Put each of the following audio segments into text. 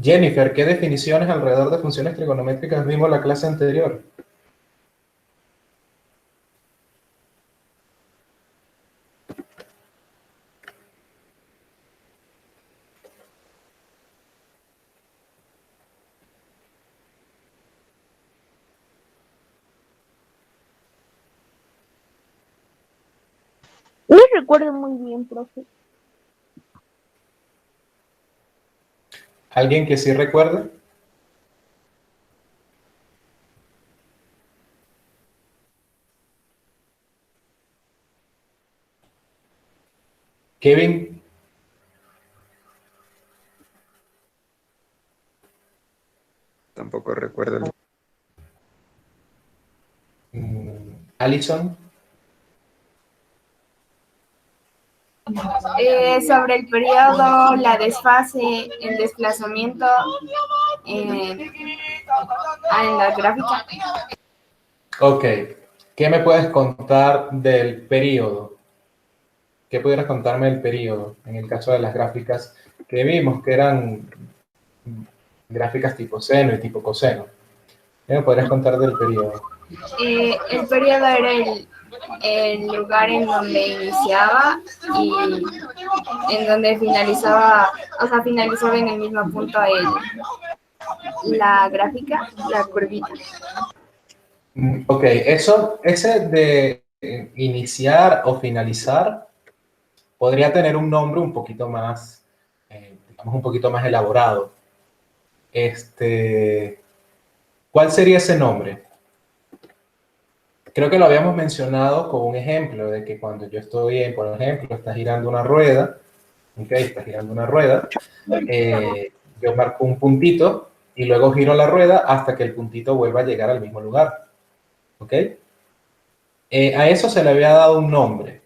Jennifer, ¿qué definiciones alrededor de funciones trigonométricas vimos en la clase anterior? No recuerdo muy bien, profe. ¿Alguien que sí recuerde? Kevin, Tampoco recuerdo. Alison, Sobre el periodo, la desfase, el desplazamiento en la gráfica. ok. ¿Qué me puedes contar del periodo? ¿Qué pudieras contarme del periodo? En el caso de las gráficas que vimos, que eran gráficas tipo seno y tipo coseno. ¿Qué me podrías contar del periodo? El periodo era el lugar en donde iniciaba y en donde finalizaba, o sea, finalizaba en el mismo punto la gráfica, la curvita. Ok, ese de iniciar o finalizar podría tener un nombre un poquito más, digamos, un poquito más elaborado. ¿Cuál sería ese nombre? Creo que lo habíamos mencionado con un ejemplo de que cuando yo estoy, por ejemplo, está girando una rueda, ok, está girando una rueda, yo marco un puntito y luego giro la rueda hasta que el puntito vuelva a llegar al mismo lugar, ok. A eso se le había dado un nombre,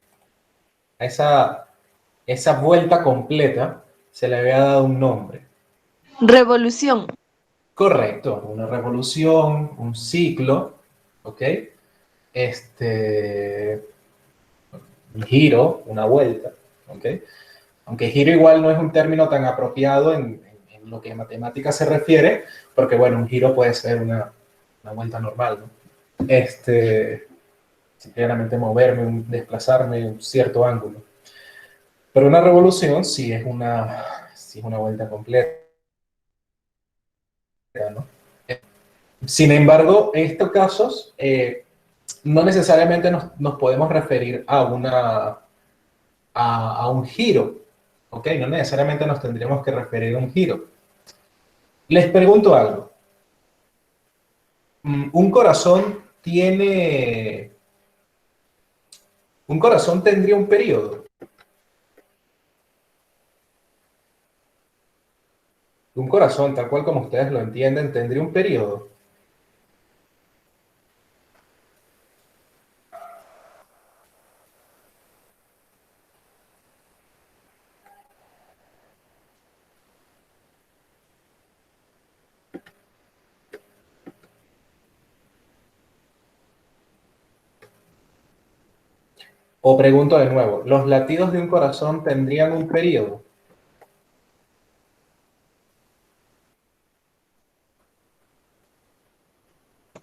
a esa vuelta completa se le había dado un nombre. Revolución. Correcto, una revolución, un ciclo, ¿ok? Un giro, una vuelta, ¿ok? Aunque giro igual no es un término tan apropiado en lo que a matemáticas se refiere, porque bueno, un giro puede ser una vuelta normal, ¿no? Simplemente moverme, desplazarme un cierto ángulo. Pero una revolución sí es una vuelta completa, ¿no? Sin embargo, en estos casos, no necesariamente nos podemos referir a un giro, ¿ok? No necesariamente nos tendríamos que referir a un giro. Les pregunto algo. ¿Un corazón tendría un periodo? Un corazón, tal cual como ustedes lo entienden, tendría un periodo. O pregunto de nuevo, ¿los latidos de un corazón tendrían un periodo?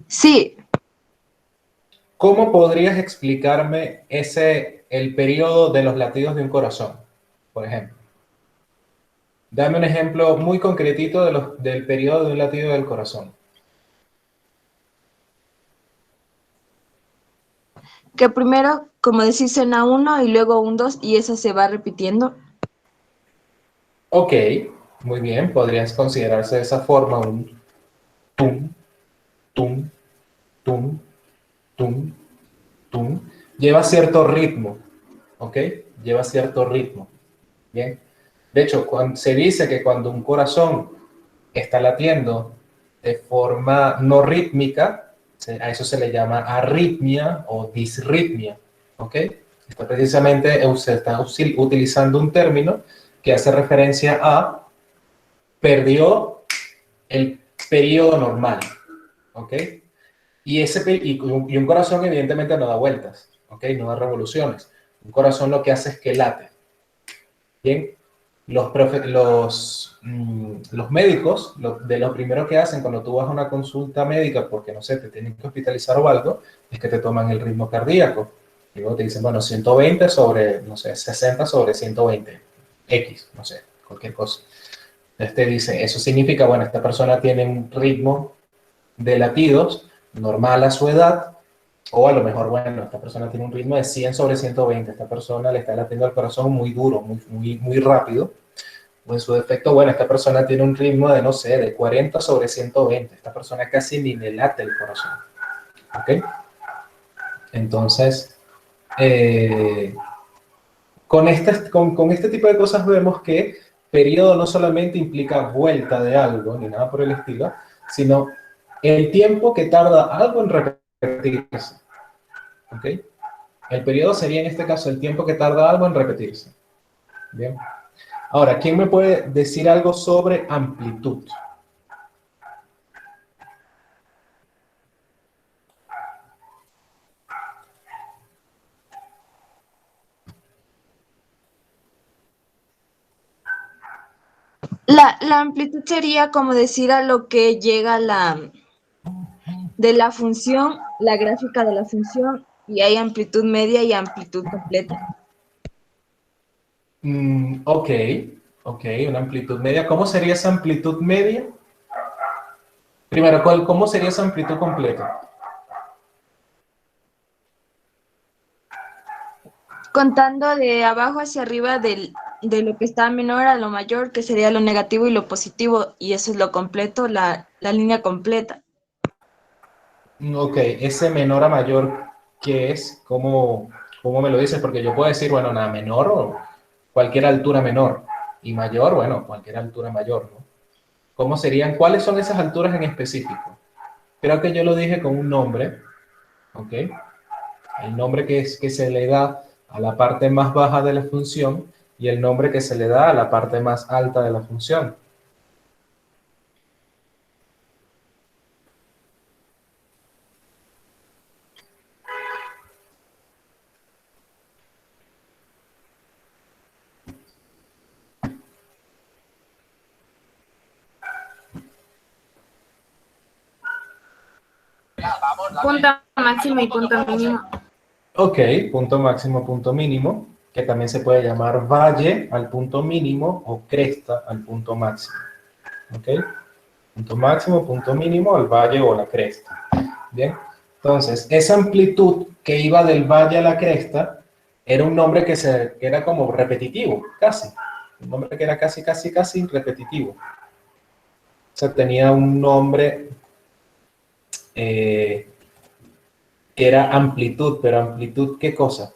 Sí. ¿Cómo podrías explicarme el periodo de los latidos de un corazón, por ejemplo? Dame un ejemplo muy concretito del periodo de un latido del corazón. Que primero, como decís, suena uno y luego un dos y eso se va repitiendo. Ok, muy bien, podrías considerarse de esa forma un tum, tum, tum, tum, tum. Lleva cierto ritmo, ¿ok? Lleva cierto ritmo, ¿bien? De hecho, se dice que cuando un corazón está latiendo de forma no rítmica, a eso se le llama arritmia o disritmia, ¿ok? Está precisamente, se está utilizando un término que hace referencia a perdió el periodo normal, ¿ok? Y un corazón evidentemente no da vueltas, ¿ok? No da revoluciones. Un corazón lo que hace es que late, ¿bien? los médicos, de lo primero que hacen cuando tú vas a una consulta médica, porque no sé, te tienen que hospitalizar o algo, es que te toman el ritmo cardíaco. Y luego te dicen, bueno, 120 sobre, no sé, 60 sobre 120, X, no sé, cualquier cosa. Entonces te dice, eso significa, bueno, esta persona tiene un ritmo de latidos normal a su edad, o a lo mejor, bueno, esta persona tiene un ritmo de 100 sobre 120, esta persona le está latiendo al corazón muy duro, muy rápido, o en su defecto, bueno, esta persona tiene un ritmo de, no sé, de 40 sobre 120, esta persona casi ni le late el corazón, ¿ok? Entonces, con este tipo de cosas vemos que periodo no solamente implica vuelta de algo, ni nada por el estilo, sino el tiempo que tarda algo en repetirse, ¿ok? El periodo sería en este caso el tiempo que tarda algo en repetirse. Bien. Ahora, ¿quién me puede decir algo sobre amplitud? La amplitud sería como decir a lo que llega de la función, la gráfica de la función, y hay amplitud media y amplitud completa. Ok, una amplitud media. ¿Cómo sería esa amplitud media? Primero, ¿cómo sería esa amplitud completa? Contando de abajo hacia arriba de lo que está menor a lo mayor, que sería lo negativo y lo positivo, y eso es lo completo, la línea completa. Ok, ese menor a mayor, ¿qué es? ¿Cómo me lo dices? Porque yo puedo decir, bueno, nada, menor o cualquier altura menor. Y mayor, bueno, cualquier altura mayor, ¿no? ¿Cómo serían? ¿Cuáles son esas alturas en específico? Creo que yo lo dije con un nombre, ¿ok? El nombre que se le da a la parte más baja de la función y el nombre que se le da a la parte más alta de la función. Punto máximo y punto mínimo. Ok, punto máximo, punto mínimo, que también se puede llamar valle al punto mínimo o cresta al punto máximo. Ok, punto máximo, punto mínimo, el valle o la cresta. Bien, entonces, esa amplitud que iba del valle a la cresta era un nombre que era como repetitivo, casi. Un nombre que era casi repetitivo. O sea, tenía un nombre que era amplitud, pero amplitud, ¿qué cosa?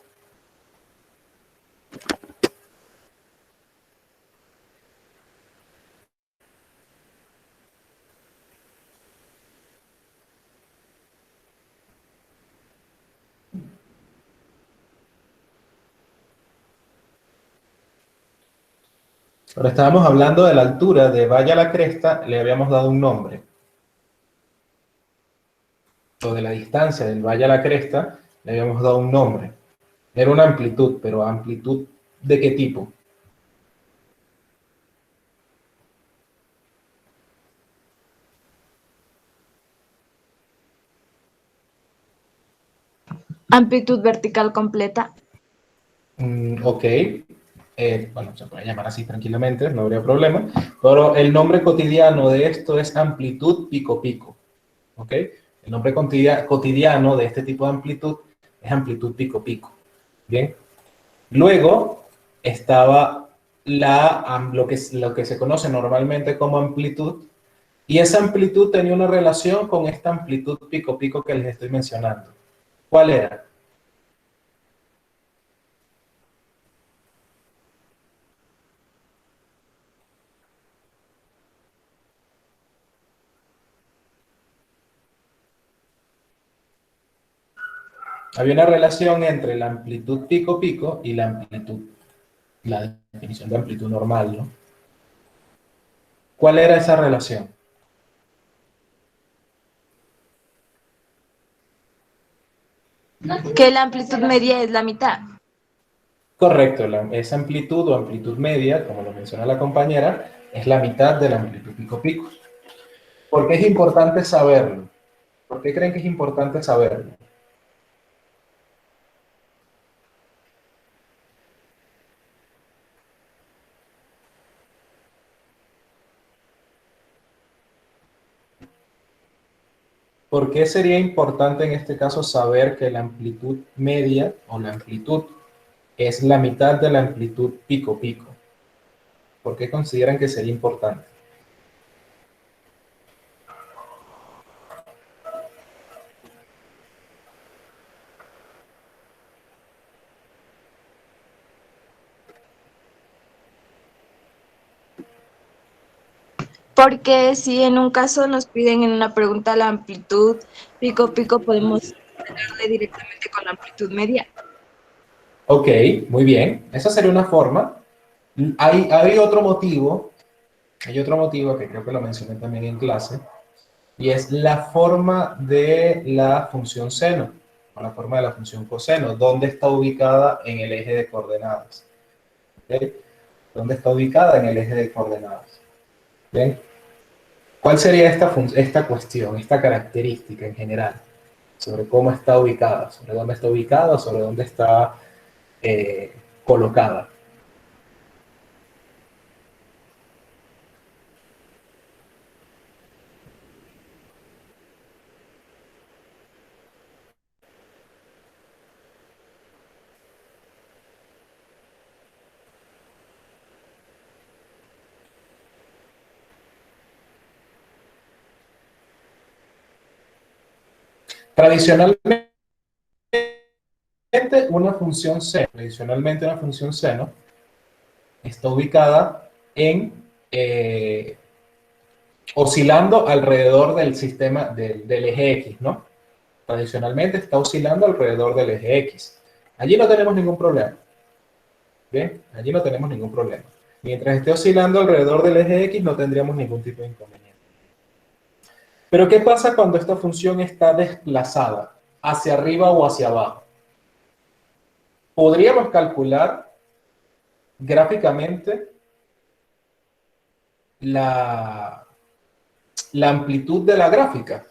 Ahora estábamos hablando de la altura de valle a la cresta, le habíamos dado un nombre. O de la distancia del valle a la cresta, le habíamos dado un nombre. Era una amplitud, pero amplitud ¿de qué tipo? Amplitud vertical completa. Ok. Bueno, se puede llamar así tranquilamente, no habría problema. Pero el nombre cotidiano de esto es amplitud pico-pico. ¿Ok? El nombre cotidiano de este tipo de amplitud es amplitud pico-pico. Bien. Luego estaba lo que se conoce normalmente como amplitud, y esa amplitud tenía una relación con esta amplitud pico-pico que les estoy mencionando. ¿Cuál era? Había una relación entre la amplitud pico-pico y la definición de amplitud normal, ¿no? ¿Cuál era esa relación? Que la amplitud media es la mitad. Correcto, esa amplitud o amplitud media, como lo menciona la compañera, es la mitad de la amplitud pico-pico. ¿Por qué es importante saberlo? ¿Por qué creen que es importante saberlo? ¿Por qué sería importante en este caso saber que la amplitud media o la amplitud es la mitad de la amplitud pico-pico? ¿Por qué consideran que sería importante? Porque si en un caso nos piden en una pregunta la amplitud pico-pico, podemos darle directamente con la amplitud media. Ok, muy bien. Esa sería una forma. Hay otro motivo que creo que lo mencioné también en clase, y es la forma de la función seno, o la forma de la función coseno, dónde está ubicada en el eje de coordenadas. ¿Okay? ¿Dónde está ubicada en el eje de coordenadas? ¿Bien? ¿Cuál sería esta cuestión, esta característica en general? Sobre cómo está ubicada, sobre dónde está ubicada, sobre dónde está colocada. Tradicionalmente, tradicionalmente una función seno está ubicada en oscilando alrededor del sistema del eje X, ¿no? Tradicionalmente está oscilando alrededor del eje X. Allí no tenemos ningún problema. ¿Bien? Allí no tenemos ningún problema. Mientras esté oscilando alrededor del eje X, no tendríamos ningún tipo de inconveniente. Pero ¿qué pasa cuando esta función está desplazada hacia arriba o hacia abajo? Podríamos calcular gráficamente la amplitud de la gráfica,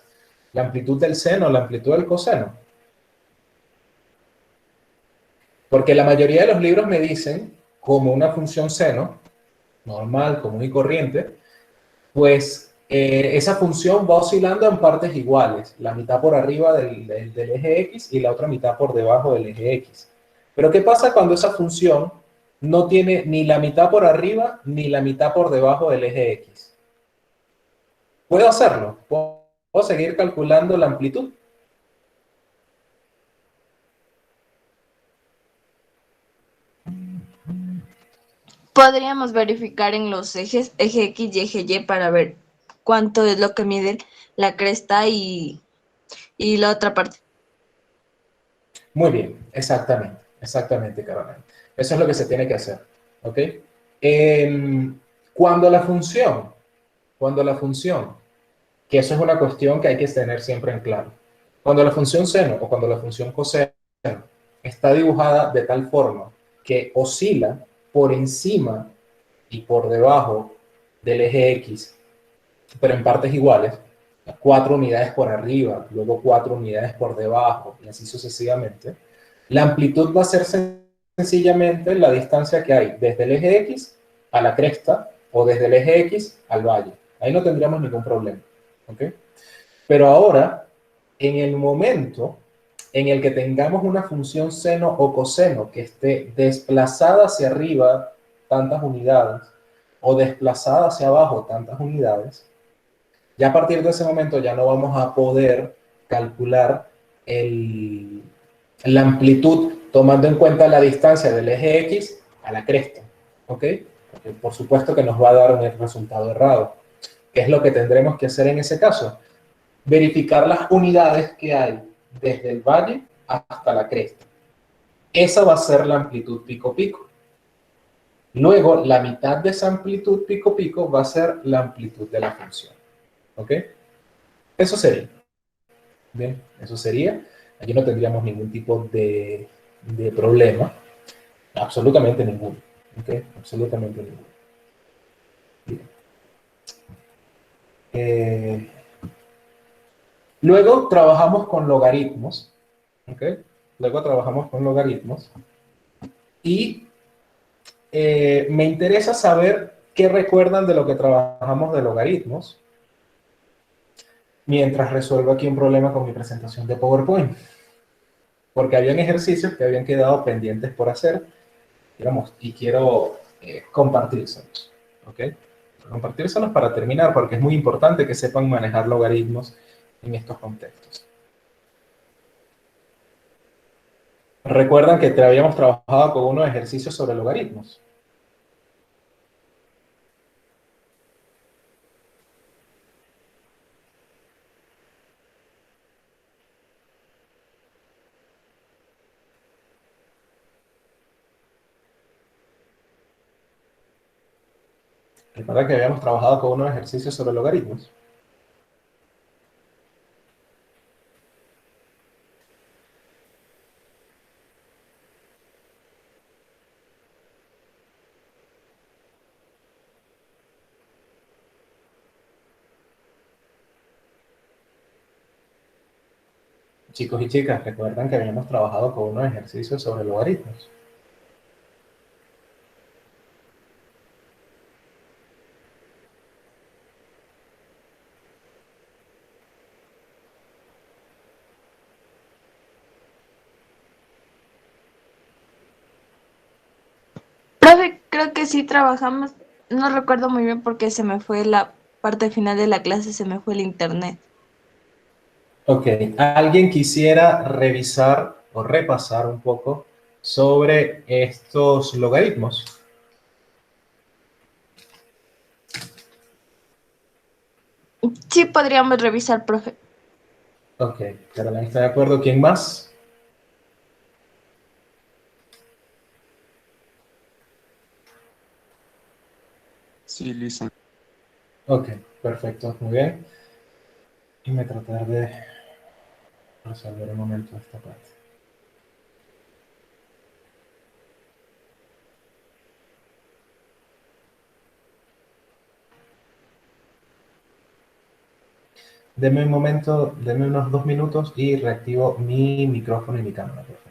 la amplitud del seno, la amplitud del coseno. Porque la mayoría de los libros me dicen, como una función seno, normal, común y corriente, pues esa función va oscilando en partes iguales, la mitad por arriba del eje X y la otra mitad por debajo del eje X. Pero ¿qué pasa cuando esa función no tiene ni la mitad por arriba ni la mitad por debajo del eje X? ¿Puedo hacerlo? ¿Puedo seguir calculando la amplitud? Podríamos verificar en los ejes, eje X y eje Y para ver cuánto es lo que mide la cresta y la otra parte. Muy bien, exactamente, Carolina. Eso es lo que se tiene que hacer, ¿ok? Cuando la función, que eso es una cuestión que hay que tener siempre en claro, cuando la función seno o cuando la función coseno está dibujada de tal forma que oscila por encima y por debajo del eje X, pero en partes iguales, 4 unidades por arriba, luego 4 unidades por debajo, y así sucesivamente, la amplitud va a ser sencillamente la distancia que hay desde el eje X a la cresta o desde el eje X al valle. Ahí no tendríamos ningún problema. ¿Ok? Pero ahora, en el momento en el que tengamos una función seno o coseno que esté desplazada hacia arriba tantas unidades o desplazada hacia abajo tantas unidades, ya a partir de ese momento ya no vamos a poder calcular la amplitud tomando en cuenta la distancia del eje X a la cresta, ¿ok? Porque por supuesto que nos va a dar un resultado errado. ¿Qué es lo que tendremos que hacer en ese caso? Verificar las unidades que hay desde el valle hasta la cresta. Esa va a ser la amplitud pico-pico. Luego, la mitad de esa amplitud pico-pico va a ser la amplitud de la función. ¿Ok? Eso sería. Bien, eso sería. Allí no tendríamos ningún tipo de problema. Absolutamente ninguno. ¿Ok? Absolutamente ninguno. Bien. Luego trabajamos con logaritmos. ¿Ok? Luego trabajamos con logaritmos. Y me interesa saber qué recuerdan de lo que trabajamos de logaritmos mientras resuelvo aquí un problema con mi presentación de PowerPoint. Porque habían ejercicios que habían quedado pendientes por hacer, digamos, y quiero compartírselos. ¿Ok? Compartírselos para terminar, porque es muy importante que sepan manejar logaritmos en estos contextos. Recuerdan que habíamos trabajado con unos ejercicios sobre logaritmos. Recuerdan que habíamos trabajado con unos ejercicios sobre logaritmos. Chicos y chicas, recuerdan que habíamos trabajado con unos ejercicios sobre logaritmos. Profe, creo que sí trabajamos, no recuerdo muy bien porque se me fue la parte final de la clase, se me fue el internet. Ok, ¿alguien quisiera revisar o repasar un poco sobre estos logaritmos? Sí podríamos revisar, profe. Ok, Caroline está de acuerdo. ¿Quién más? Sí, Lisa. Ok, perfecto, muy bien. Y me tratar de resolver un momento esta parte. Deme un momento, deme unos 2 minutos y reactivo mi micrófono y mi cámara, por favor.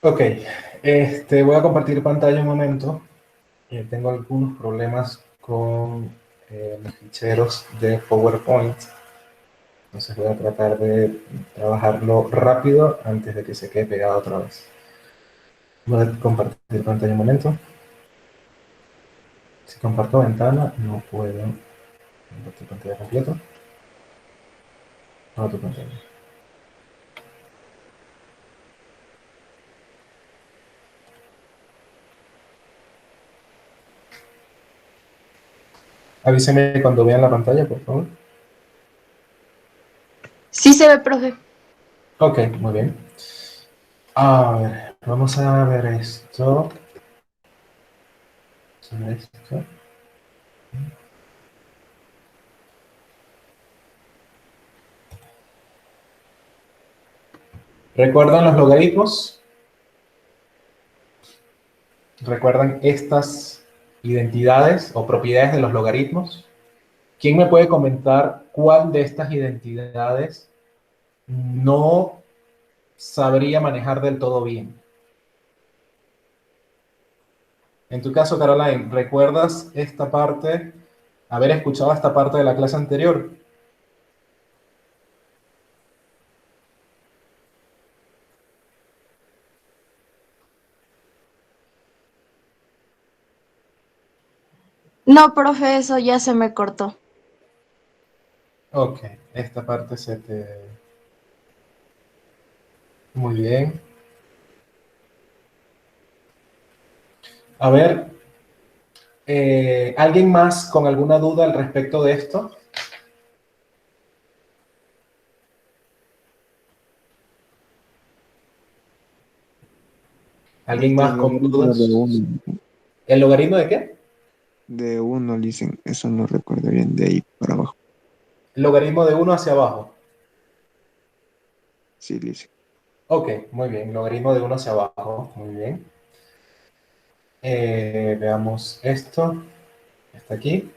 Ok, voy a compartir pantalla un momento. Tengo algunos problemas con los ficheros de PowerPoint. Entonces voy a tratar de trabajarlo rápido antes de que se quede pegado otra vez. Voy a compartir pantalla un momento. Si comparto ventana, no puedo compartir pantalla completa. No, tu pantalla. Avíseme cuando vean la pantalla, por favor. Sí se ve, profe. Ok, muy bien. A ver, vamos a ver esto. Vamos a ver esto. ¿Recuerdan los logaritmos? ¿Recuerdan estas identidades o propiedades de los logaritmos? ¿Quién me puede comentar cuál de estas identidades no sabría manejar del todo bien? En tu caso, Caroline, ¿recuerdas esta parte, haber escuchado esta parte de la clase anterior? No, profe, eso ya se me cortó. Ok, esta parte se te... Muy bien. A ver, ¿alguien más con alguna duda al respecto de esto? ¿Alguien más El con logaritmo dudas? de uno. ¿El logaritmo de qué? De uno, dicen. Eso no recuerdo bien. De ahí para abajo. Logaritmo de 1 hacia abajo. Sí, dicen. Ok, muy bien. Logaritmo de 1 hacia abajo. Muy bien. Veamos esto. Está aquí.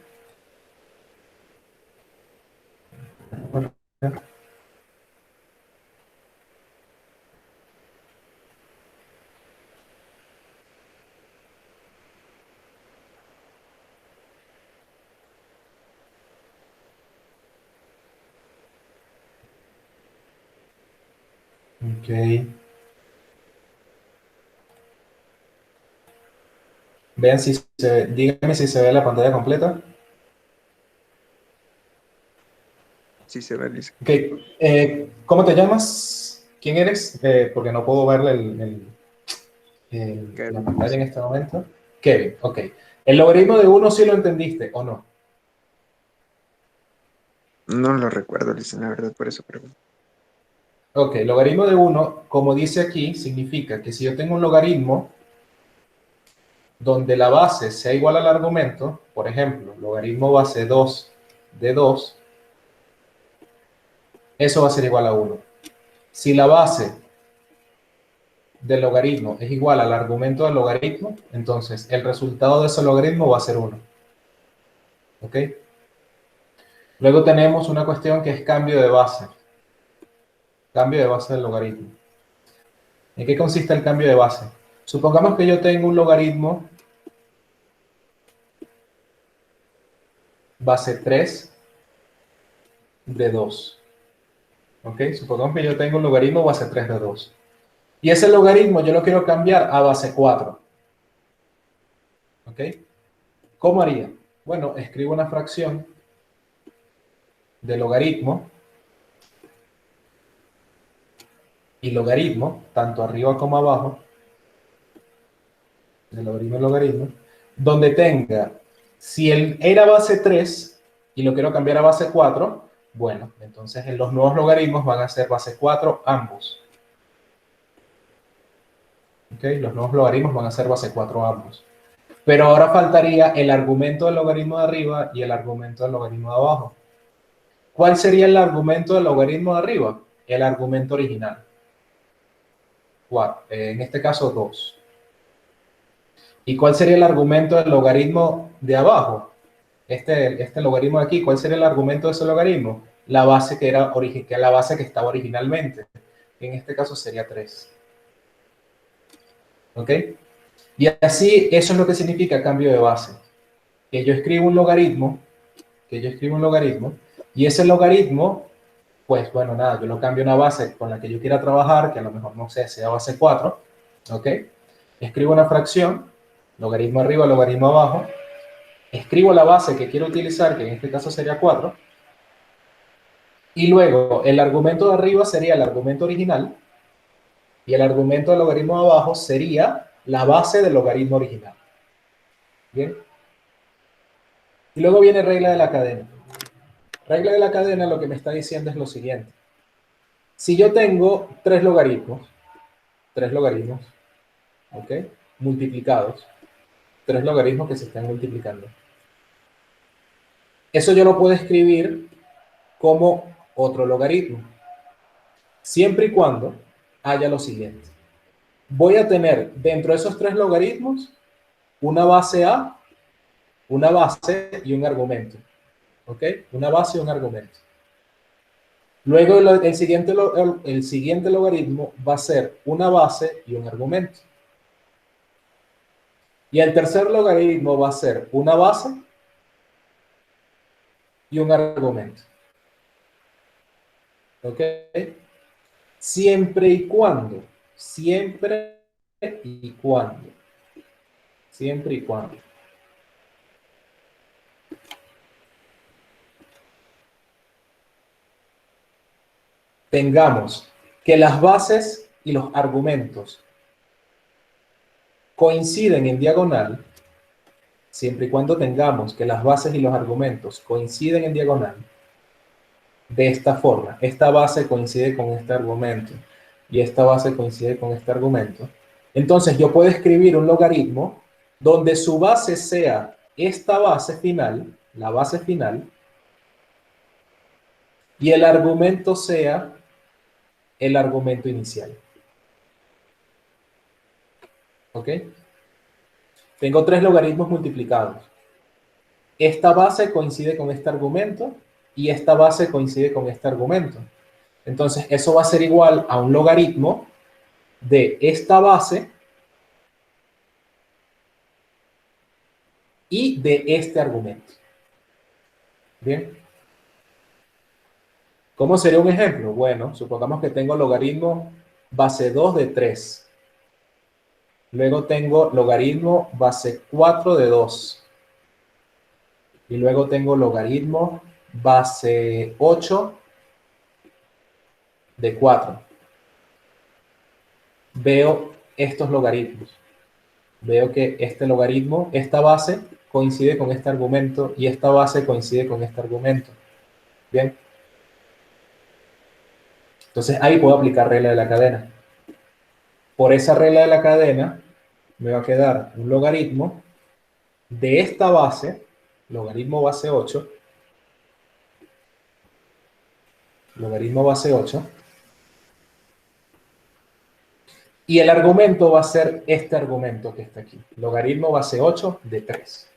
Ok. Vean si se... Díganme si se ve la pantalla completa. Sí se ve, dicen. Ok. ¿Cómo te llamas? ¿Quién eres? Porque no puedo verle la Kevin, pantalla dice. en este momento. Kevin, ok. ¿El logaritmo de 1 sí lo entendiste o no? No lo recuerdo, dicen, la verdad, por eso pregunto. Ok, logaritmo de 1, como dice aquí, significa que si yo tengo un logaritmo donde la base sea igual al argumento, por ejemplo, logaritmo base 2 de 2, eso va a ser igual a 1. Si la base del logaritmo es igual al argumento del logaritmo, entonces el resultado de ese logaritmo va a ser 1. ¿Ok? Luego tenemos una cuestión que es cambio de base. Cambio de base del logaritmo. ¿En qué consiste el cambio de base? Supongamos que yo tengo un logaritmo base 3 de 2. ¿Ok? Supongamos que yo tengo un logaritmo base 3 de 2. Y ese logaritmo yo lo quiero cambiar a base 4. ¿Ok? ¿Cómo haría? Bueno, escribo una fracción de logaritmo y logaritmo, tanto arriba como abajo, de logaritmo y logaritmo, donde tenga, si él era base 3 y lo quiero cambiar a base 4, bueno, entonces en los nuevos logaritmos van a ser base 4 ambos. ¿Ok? Los nuevos logaritmos van a ser base 4 ambos. Pero ahora faltaría el argumento del logaritmo de arriba y el argumento del logaritmo de abajo. ¿Cuál sería el argumento del logaritmo de arriba? El argumento original. En este caso 2. ¿Y cuál sería el argumento del logaritmo de abajo? Este logaritmo de aquí, ¿cuál sería el argumento de ese logaritmo? La base que la base que estaba originalmente. En este caso sería 3. ¿Ok? Y así, eso es lo que significa cambio de base. Que yo escribo un logaritmo, y ese logaritmo, pues bueno, nada, yo lo cambio a una base con la que yo quiera trabajar, que a lo mejor, no sé, sea base 4, ¿ok? Escribo una fracción, logaritmo arriba, logaritmo abajo, escribo la base que quiero utilizar, que en este caso sería 4, y luego el argumento de arriba sería el argumento original, y el argumento del logaritmo de abajo sería la base del logaritmo original. ¿Bien? Y luego viene regla de la cadena. Regla de la cadena lo que me está diciendo es lo siguiente. Si yo tengo tres logaritmos, ¿ok? Multiplicados, tres logaritmos que se están multiplicando. Eso yo lo puedo escribir como otro logaritmo, siempre y cuando haya lo siguiente. Voy a tener dentro de esos tres logaritmos una base A, una base y un argumento. ¿Ok? Una base y un argumento. Luego el siguiente logaritmo va a ser una base y un argumento. Y el tercer logaritmo va a ser una base y un argumento. ¿Ok? Siempre y cuando, siempre y cuando, siempre y cuando tengamos que las bases y los argumentos coinciden en diagonal, siempre y cuando tengamos que las bases y los argumentos coinciden en diagonal, de esta forma, esta base coincide con este argumento y esta base coincide con este argumento, entonces yo puedo escribir un logaritmo donde su base sea esta base final, la base final, y el argumento sea el argumento inicial. ¿Ok? Tengo tres logaritmos multiplicados. Esta base coincide con este argumento y esta base coincide con este argumento. Entonces, eso va a ser igual a un logaritmo de esta base y de este argumento. ¿Bien? ¿Cómo sería un ejemplo? Bueno, supongamos que tengo logaritmo base 2 de 3. Luego tengo logaritmo base 4 de 2. Y luego tengo logaritmo base 8 de 4. Veo estos logaritmos. Veo que este logaritmo, esta base, coincide con este argumento y esta base coincide con este argumento. ¿Bien? Entonces ahí puedo aplicar regla de la cadena. Por esa regla de la cadena me va a quedar un logaritmo de esta base, logaritmo base 8, logaritmo base 8, y el argumento va a ser este argumento que está aquí, logaritmo base 8 de 3.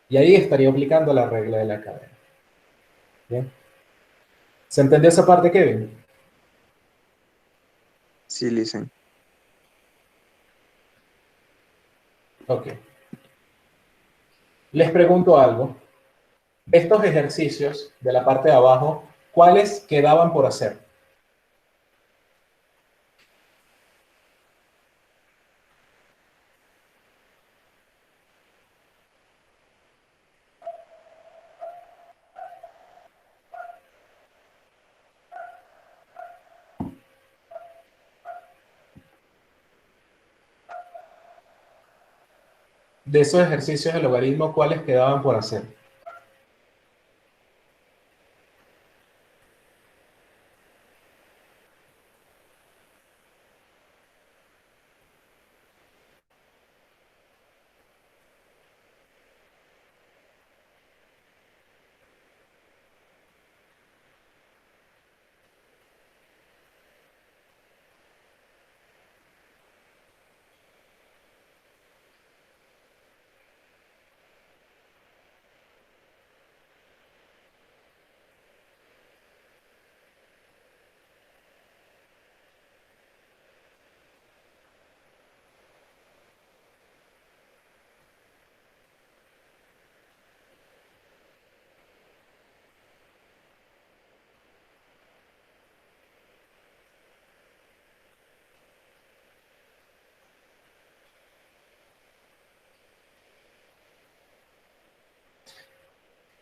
Y ahí estaría aplicando la regla de la cadena. ¿Bien? ¿Se entendió esa parte, Kevin? Sí, listen. Ok. Les pregunto algo. Estos ejercicios de la parte de abajo, ¿cuáles quedaban por hacer? De esos ejercicios de logaritmo, ¿cuáles quedaban por hacer?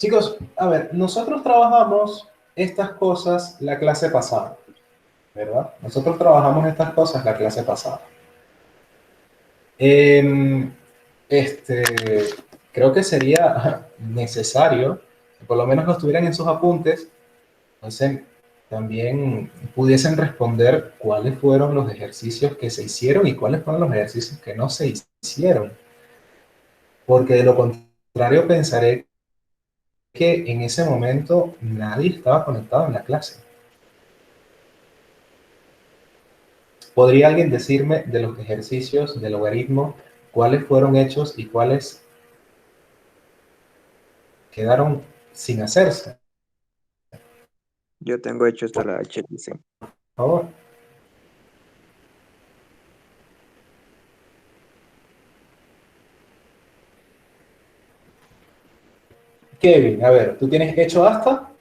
Chicos, a ver, nosotros trabajamos estas cosas la clase pasada, ¿verdad? Nosotros trabajamos estas cosas la clase pasada. Em, este, creo que sería necesario que por lo menos lo tuvieran en sus apuntes, entonces también pudiesen responder cuáles fueron los ejercicios que se hicieron y cuáles fueron los ejercicios que no se hicieron, porque de lo contrario pensaré que en ese momento nadie estaba conectado en la clase. ¿Podría alguien decirme de los ejercicios del logaritmo cuáles fueron hechos y cuáles quedaron sin hacerse? Yo tengo hecho hasta la H, dicen. Por favor. Kevin, a ver, ¿tú tienes hecho hasta?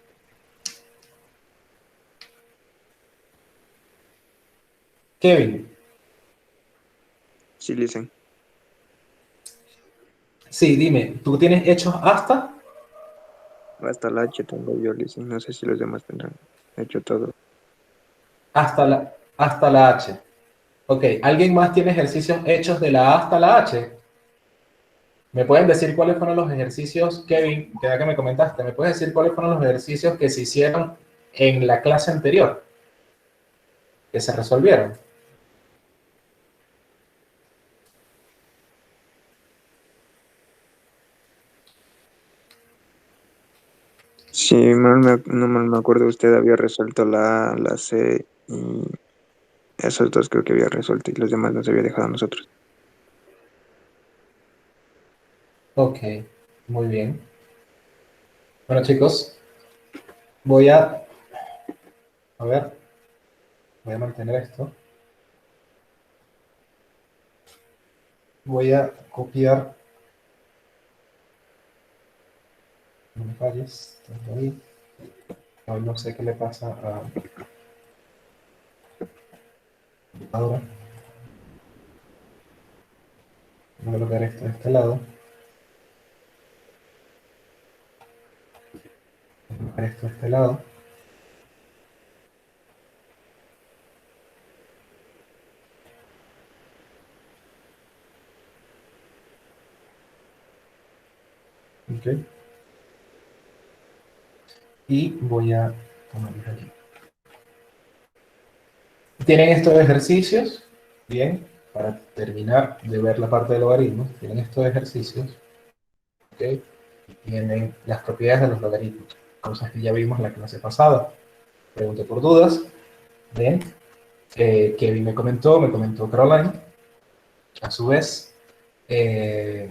Kevin, Sí, dicen. sí, dime, ¿tú tienes hechos hasta? Hasta la H tengo yo, dicen. No sé si los demás tendrán hecho todo. Hasta la H. Ok, ¿alguien más tiene ejercicios hechos de la A hasta la H? ¿Me pueden decir cuáles fueron los ejercicios, Kevin, que ya que me comentaste, ¿me puedes decir cuáles fueron los ejercicios que se hicieron en la clase anterior, que se resolvieron? Si no mal me acuerdo, usted había resuelto la A, la C y esos dos creo que había resuelto y los demás nos había dejado a nosotros. Ok, muy bien. Bueno, chicos, voy a ver, voy a mantener esto. Voy a copiar, no me falles, tengo ahí. Hoy no sé qué le pasa a ahora. Voy a colocar esto de este lado. Voy a colocar esto de este lado. Ok. Y voy a ponerlos aquí. Tienen estos ejercicios, bien, para terminar de ver la parte de logaritmos, tienen estos ejercicios, ok, tienen las propiedades de los logaritmos, cosas que ya vimos en la clase pasada. Pregunté por dudas, bien, Kevin me comentó Caroline, a su vez, eh,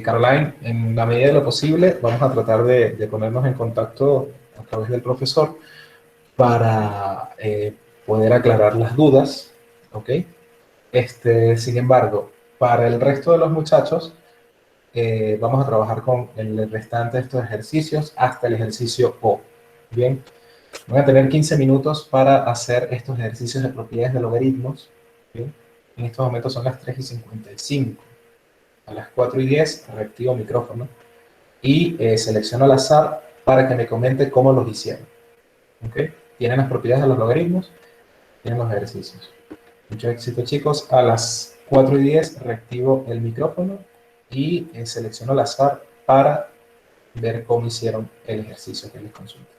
Caroline, en la medida de lo posible, vamos a tratar de ponernos en contacto a través del profesor para poder aclarar las dudas, ¿ok? Sin embargo, para el resto de los muchachos, vamos a trabajar con el restante de estos ejercicios hasta el ejercicio O. Bien, van a tener 15 minutos para hacer estos ejercicios de propiedades de logaritmos. Bien, en estos momentos son las 3:55. A las 4:10 reactivo micrófono y selecciono al azar para que me comente cómo los hicieron. ¿Ok? Tienen las propiedades de los logaritmos, tienen los ejercicios. Mucho éxito, chicos. A las 4:10 reactivo el micrófono y selecciono al azar para ver cómo hicieron el ejercicio que les consulto.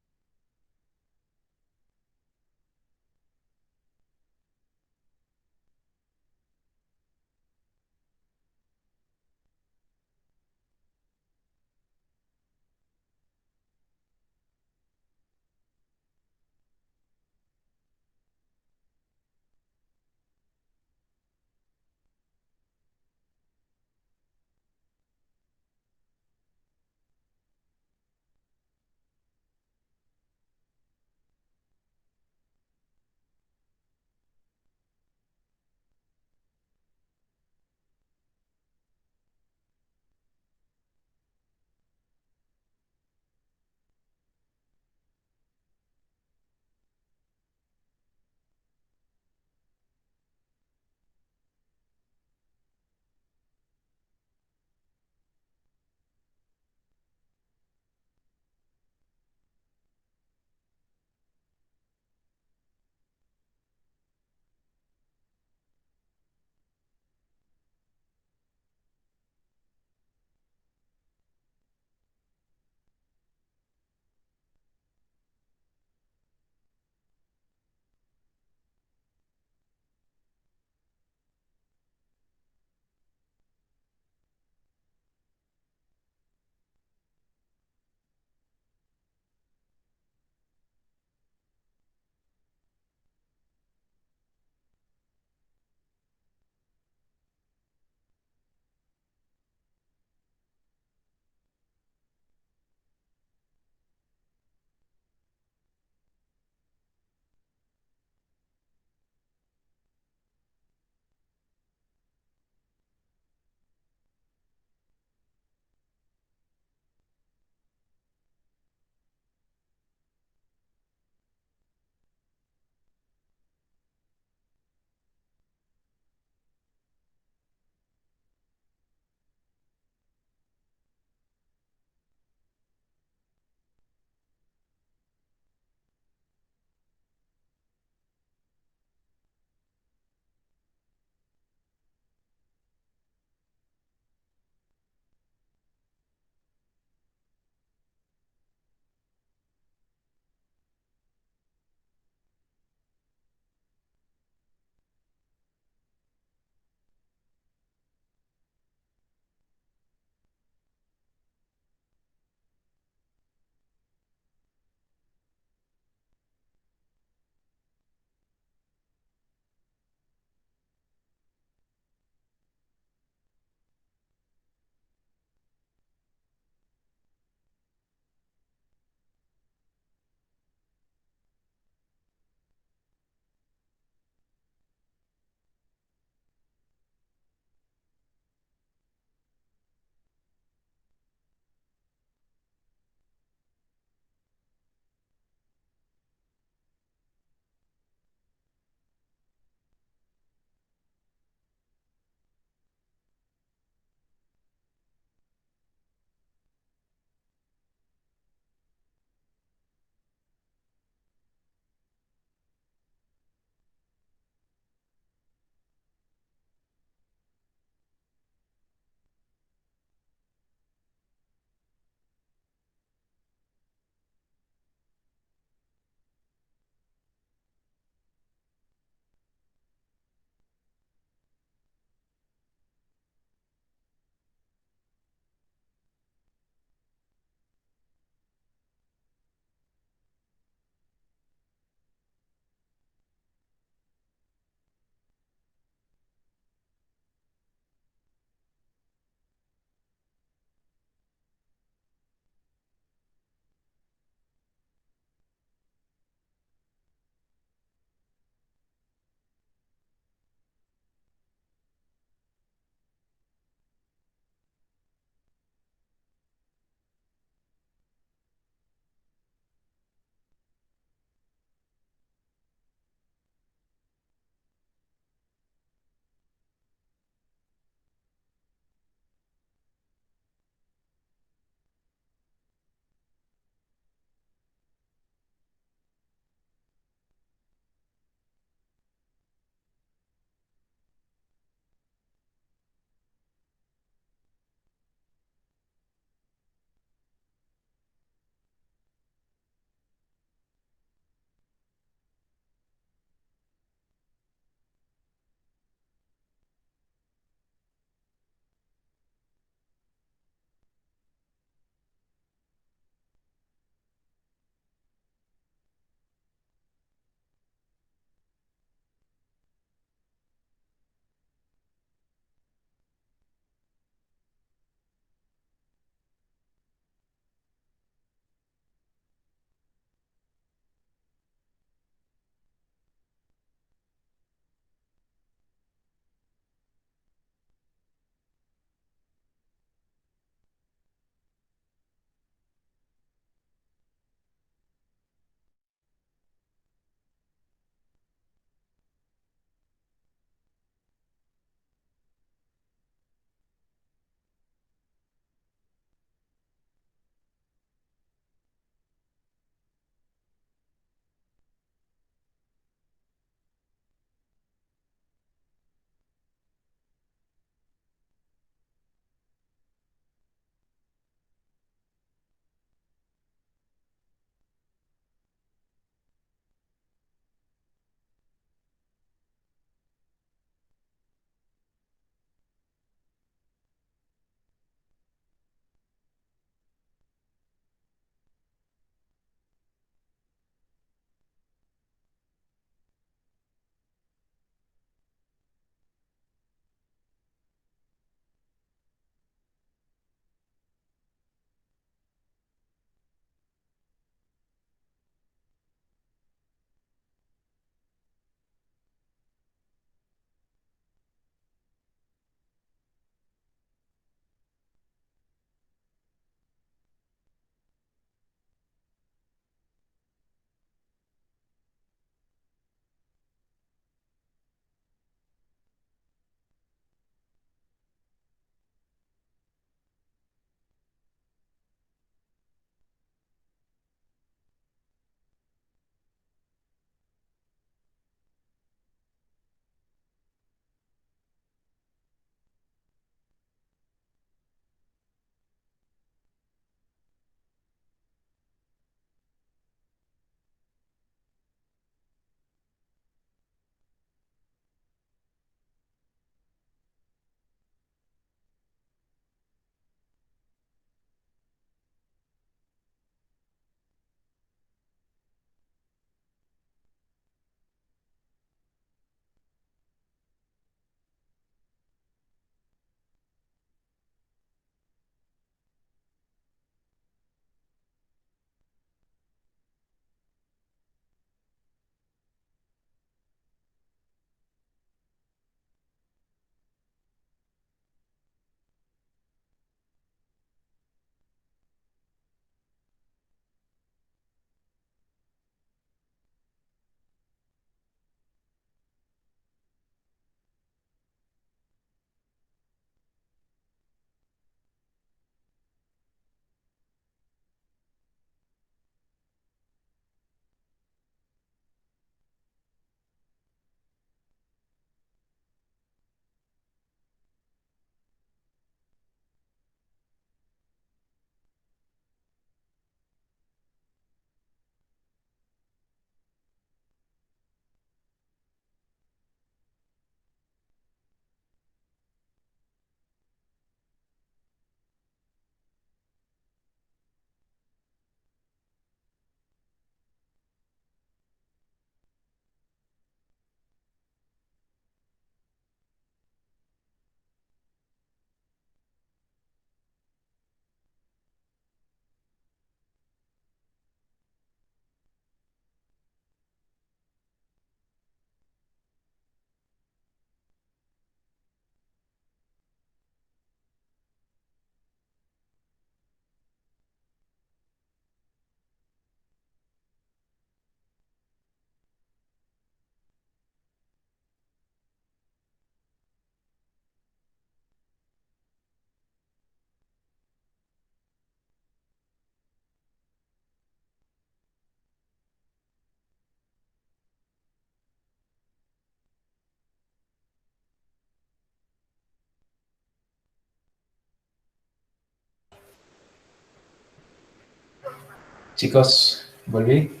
Chicos, volví.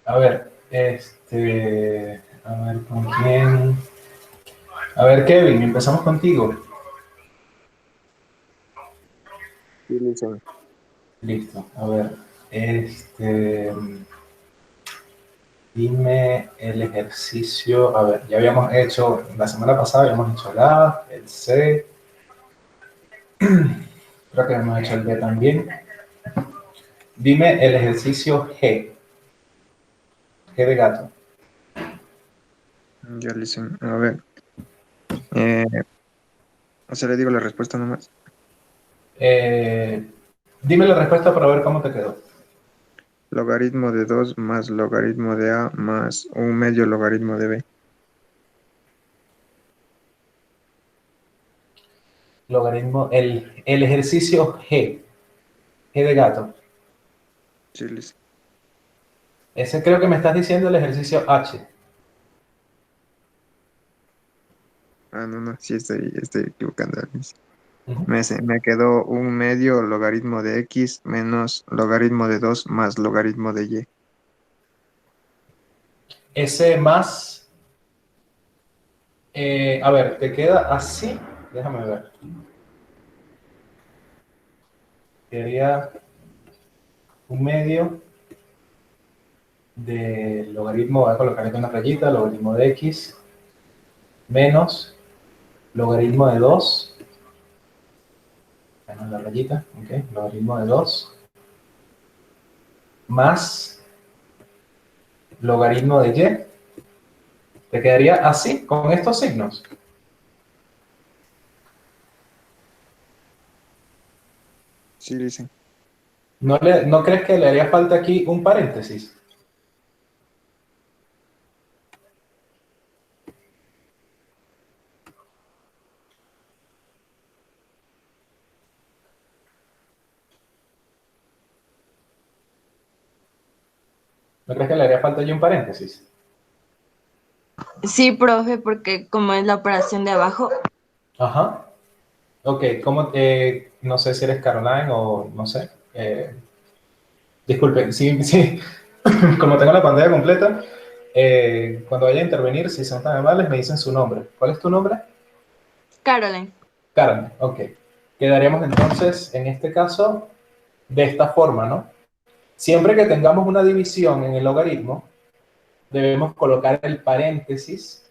A ver, a ver con quién. A ver, Kevin, empezamos contigo. Sí, Listen. Listo. A ver, dime el ejercicio. A ver, ya habíamos hecho, la semana pasada habíamos hecho el A, el C. Creo que hemos hecho el B también. Dime el ejercicio G. G de gato. Ya, Listen. A ver. Eh, o sea, le digo la respuesta nomás. Eh, dime la respuesta para ver cómo te quedó. Logaritmo de 2 más logaritmo de A más un medio logaritmo de B. Logaritmo, el ejercicio G. G de gato. Sí, Listen. Ese creo que me estás diciendo el ejercicio H. Ah, no, no, sí estoy equivocando. Ujú. Me quedó un medio logaritmo de X menos logaritmo de 2 más logaritmo de Y. Ese más, a ver, te queda así. Déjame ver. Sería un medio de logaritmo, voy a colocar aquí una rayita, logaritmo de X menos logaritmo de 2, menos la rayita, ok, logaritmo de 2 más logaritmo de Y. Te quedaría así, con estos signos. Sí, Listen. ¿No crees que le haría falta aquí un paréntesis? ¿No crees que le haría falta allí un paréntesis? Sí, profe, porque como es la operación de abajo, Ajá. Ok, ¿cómo, no sé si eres Caroline o no sé. Disculpen, sí, sí, como tengo la pantalla completa, cuando vaya a intervenir, si son tan amables, me dicen su nombre. ¿Cuál es tu nombre? Caroline. Carmen, ok. Quedaríamos entonces, en este caso, de esta forma, ¿no? Siempre que tengamos una división en el logaritmo, debemos colocar el paréntesis,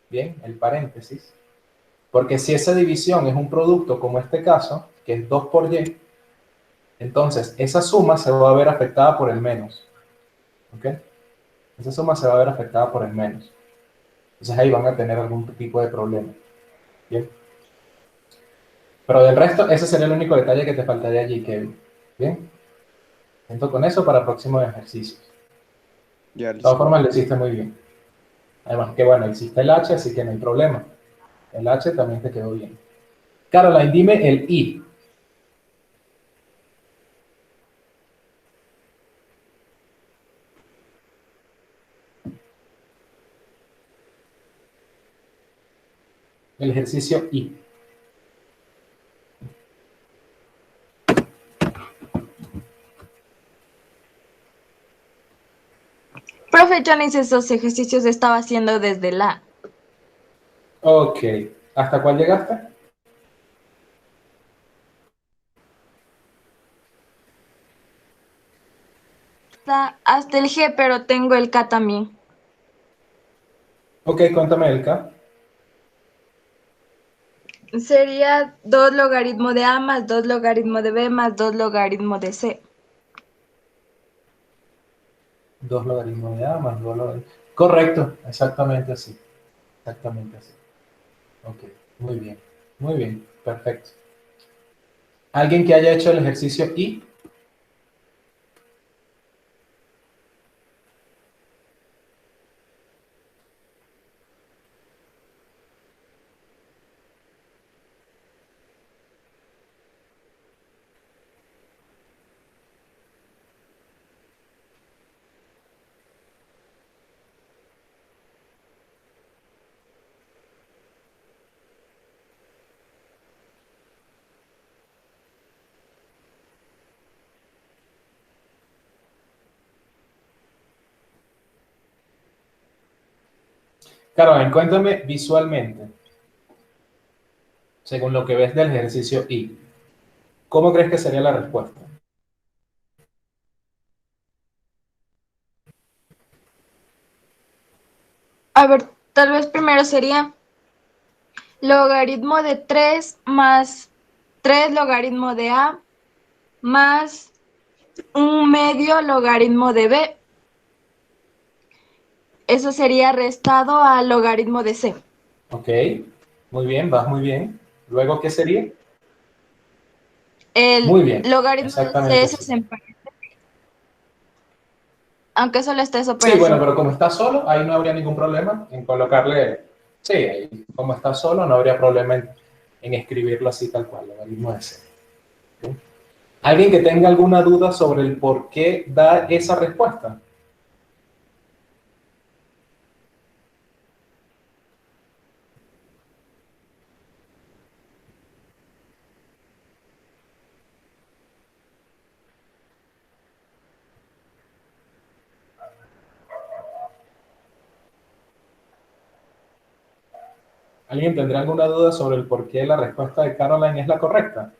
bien, el paréntesis, porque si esa división es un producto como este caso, que es 2 por y, entonces esa suma se va a ver afectada por el menos, ¿ok? Esa suma se va a ver afectada por el menos. Entonces ahí van a tener algún tipo de problema, ¿bien? Pero del resto, ese sería el único detalle que te faltaría allí, Kevin, ¿bien? Siento con eso para próximos ejercicios. Ya, De todas Listen. formas, lo hiciste muy bien. Además que, bueno, hiciste el H, así que no hay problema. El H también te quedó bien. Caroline, dime el I. El ejercicio I. Profe, yo no hice esos ejercicios, estaba haciendo desde la Ok. ¿Hasta cuál llegaste? hasta el G, pero tengo el K también. Ok, cuéntame el K. Sería 2 logaritmo de A más 2 logaritmo de B más 2 logaritmo de C. 2 logaritmos de A más 2 logaritmos. Correcto, exactamente así. Exactamente así. Ok, muy bien. Muy bien, perfecto. ¿Alguien que haya hecho el ejercicio I? Caroline, cuéntame visualmente, según lo que ves del ejercicio I, ¿cómo crees que sería la respuesta? A ver, tal vez primero sería logaritmo de 3 más 3 logaritmo de A más un medio logaritmo de B. Eso sería restado al logaritmo de C. Ok, muy bien, vas muy bien. Luego, ¿qué sería? El Muy bien, logaritmo de C exactamente es así. aunque solo está esa Sí, bueno, operación. pero como está solo, ahí no habría ningún problema en colocarle, sí, ahí, como está solo, no habría problema en escribirlo así tal cual, logaritmo de C. ¿Sí? ¿Alguien que tenga alguna duda sobre el por qué da esa respuesta? ¿Alguien tendrá alguna duda sobre el por qué la respuesta de Caroline es la correcta?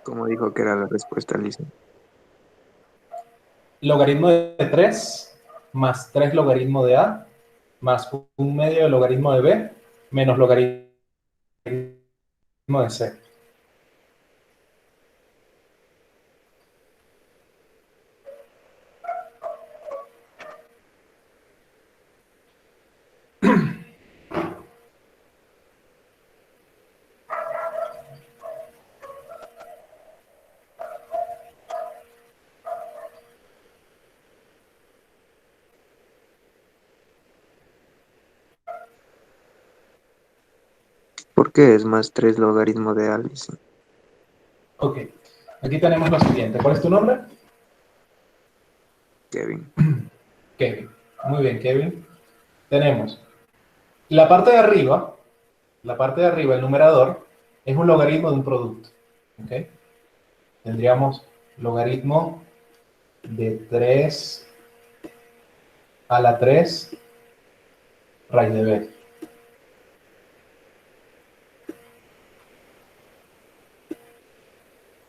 Como dijo que era la respuesta, Lisa. Logaritmo de 3 más 3 logaritmo de A más un medio de logaritmo de B menos logaritmo de C. ¿Por qué es más 3 logaritmo de A, Lisa? Ok, aquí tenemos lo siguiente. ¿Cuál es tu nombre? Kevin. Kevin. Muy bien, Kevin. Tenemos la parte de arriba, el numerador, es un logaritmo de un producto. ¿Ok? Tendríamos logaritmo de 3 a la 3 raíz de B.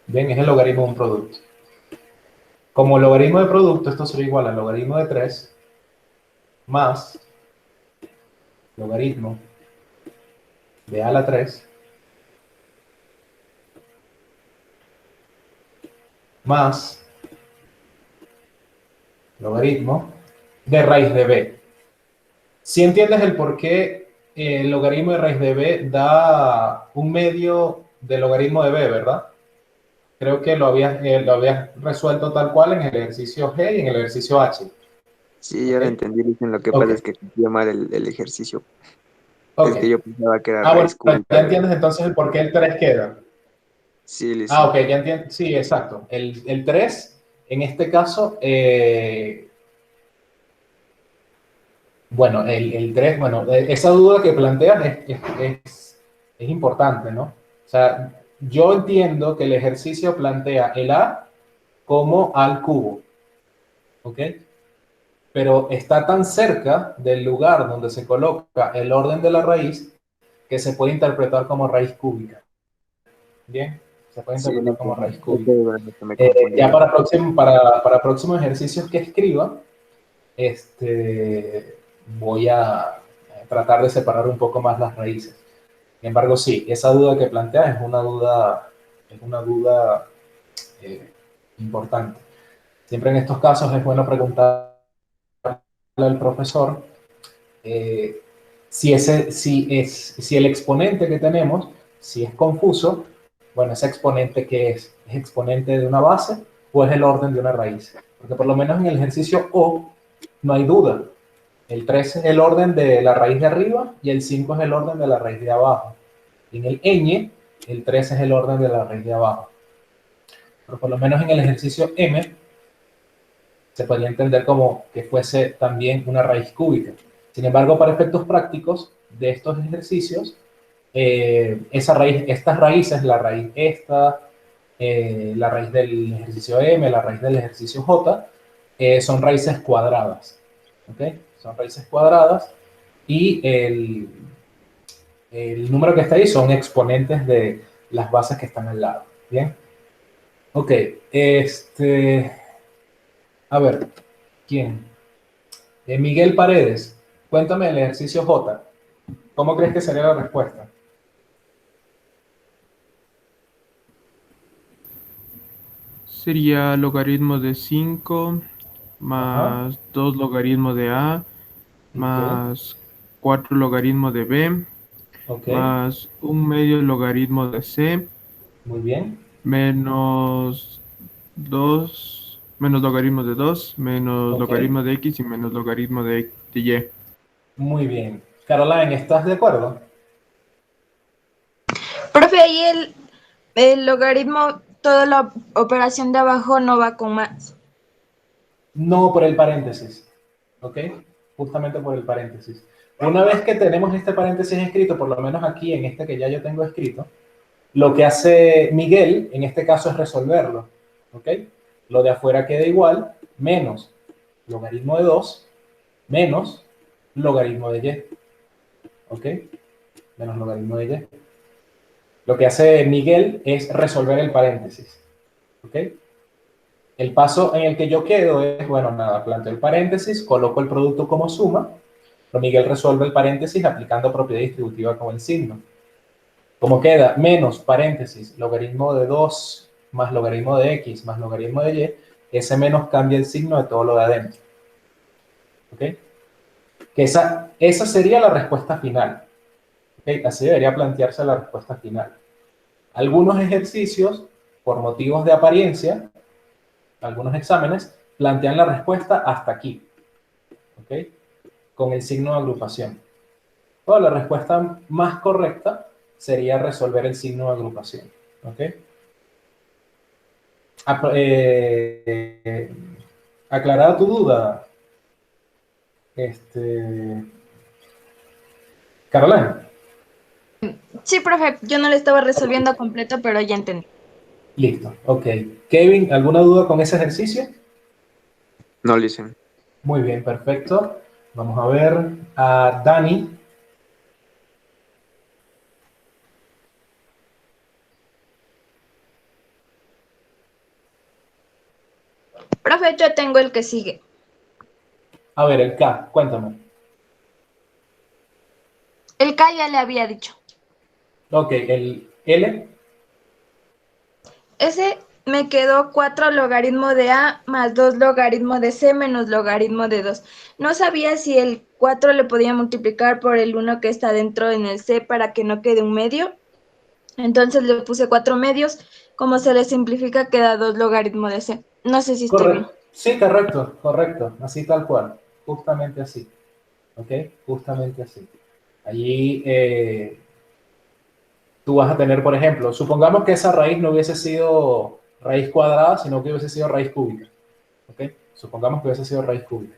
Bien, es el logaritmo de un producto. Como logaritmo de producto, esto sería igual al logaritmo de 3 más logaritmo de a a la 3 más logaritmo de raíz de B. Si entiendes el por qué el logaritmo de raíz de B da un medio del logaritmo de B, ¿verdad? Creo que lo habías resuelto tal cual en el ejercicio G y en el ejercicio H. Sí, ya ¿Ok? lo entendí, Lisa. Lo que Ok. pasa es que copié mal el ejercicio. Ok. Es que yo pensaba que era Ah, bueno, raíz cúbica ya de... entiendes entonces el por qué el 3 queda. Sí, Ah, Lisa. ok, ya entiendo. Sí, exacto. El 3, en este caso, bueno, el 3, bueno, esa duda que planteas es importante, ¿no? O sea, yo entiendo que el ejercicio plantea el A como A al cubo, ¿ok? Pero está tan cerca del lugar donde se coloca el orden de la raíz que se puede interpretar como raíz cúbica. Bien, se puede Sí, interpretar Lisa. como raíz Ok, cúbica. bueno, que me confundí. Ya para próximos ejercicios que escriba, voy a tratar de separar un poco más las raíces. Sin embargo, sí, esa duda que planteas es una duda eh, importante. Siempre en estos casos es bueno preguntarle al profesor eh, si el exponente que tenemos, si es confuso, bueno, ese exponente que es exponente de una base o es el orden de una raíz. Porque por lo menos en el ejercicio O no hay duda. El 3 es el orden de la raíz de arriba y el 5 es el orden de la raíz de abajo. Y en el ñ, el 3 es el orden de la raíz de abajo. Pero por lo menos en el ejercicio M se podría entender como que fuese también una raíz cúbica. Sin embargo, para efectos prácticos, de estos ejercicios, estas raíces, la raíz esta, la raíz del ejercicio M, la raíz del ejercicio J, son raíces cuadradas, ¿ok? Son raíces cuadradas y el número que está ahí son exponentes de las bases que están al lado, ¿bien? Ok, a ver, ¿quién? Miguel Paredes, cuéntame el ejercicio J. ¿Cómo crees que sería la respuesta? Sería logaritmo de 5 Ajá, más 2 logaritmo de A ok, más 4 logaritmo de B ok, más un medio logaritmo de C muy bien, menos 2 menos logaritmo de 2 menos ok, logaritmo de X y menos logaritmo de Y. muy bien. Caroline, ¿estás de acuerdo? Profe, ahí el logaritmo, toda la operación de abajo no va con más. No por el paréntesis, ¿ok? Justamente por el paréntesis. Una vez que tenemos este paréntesis escrito, por lo menos aquí en este que ya yo tengo escrito, lo que hace Miguel, en este caso, es resolverlo, ¿ok? Lo de afuera queda igual, menos logaritmo de 2, menos logaritmo de y, ¿ok? Menos logaritmo de y. Lo que hace Miguel es resolver el paréntesis, ¿ok? El paso en el que yo quedo es, bueno, nada, planteo el paréntesis, coloco el producto como suma, pero Miguel resuelve el paréntesis aplicando propiedad distributiva con el signo. Como queda menos paréntesis, logaritmo de 2 más logaritmo de x más logaritmo de y, ese menos cambia el signo de todo lo de adentro. ¿Ok? Que esa sería la respuesta final. ¿Ok? Así debería plantearse la respuesta final. Algunos ejercicios, por motivos de apariencia, algunos exámenes, plantean la respuesta hasta aquí. ¿Ok? Con el signo de agrupación. Toda la respuesta más correcta sería resolver el signo de agrupación. ¿Ok? Aclarada tu duda, Caroline. Sí, profe, yo no lo estaba resolviendo completo, pero ya entendí. Listo, ok. Kevin, ¿alguna duda con ese ejercicio? No, listen. Muy bien, perfecto. Vamos a ver a Dani. Profe, yo tengo el que sigue. A ver, el K, cuéntame. El K ya le había dicho. Ok, el L. Ese me quedó 4 logaritmo de A más 2 logaritmo de C menos logaritmo de 2. No sabía si el 4 le podía multiplicar por el 1 que está dentro en el C para que no quede un medio. Entonces le puse 4 medios. Como se le simplifica, queda 2 logaritmo de C. No sé si estoy bien. Correcto. Sí, correcto, correcto. Así tal cual. Justamente así. Ok, justamente así. Allí tú vas a tener, por ejemplo, supongamos que esa raíz no hubiese sido raíz cuadrada, sino que hubiese sido raíz cúbica. ¿Ok? Supongamos que hubiese sido raíz cúbica.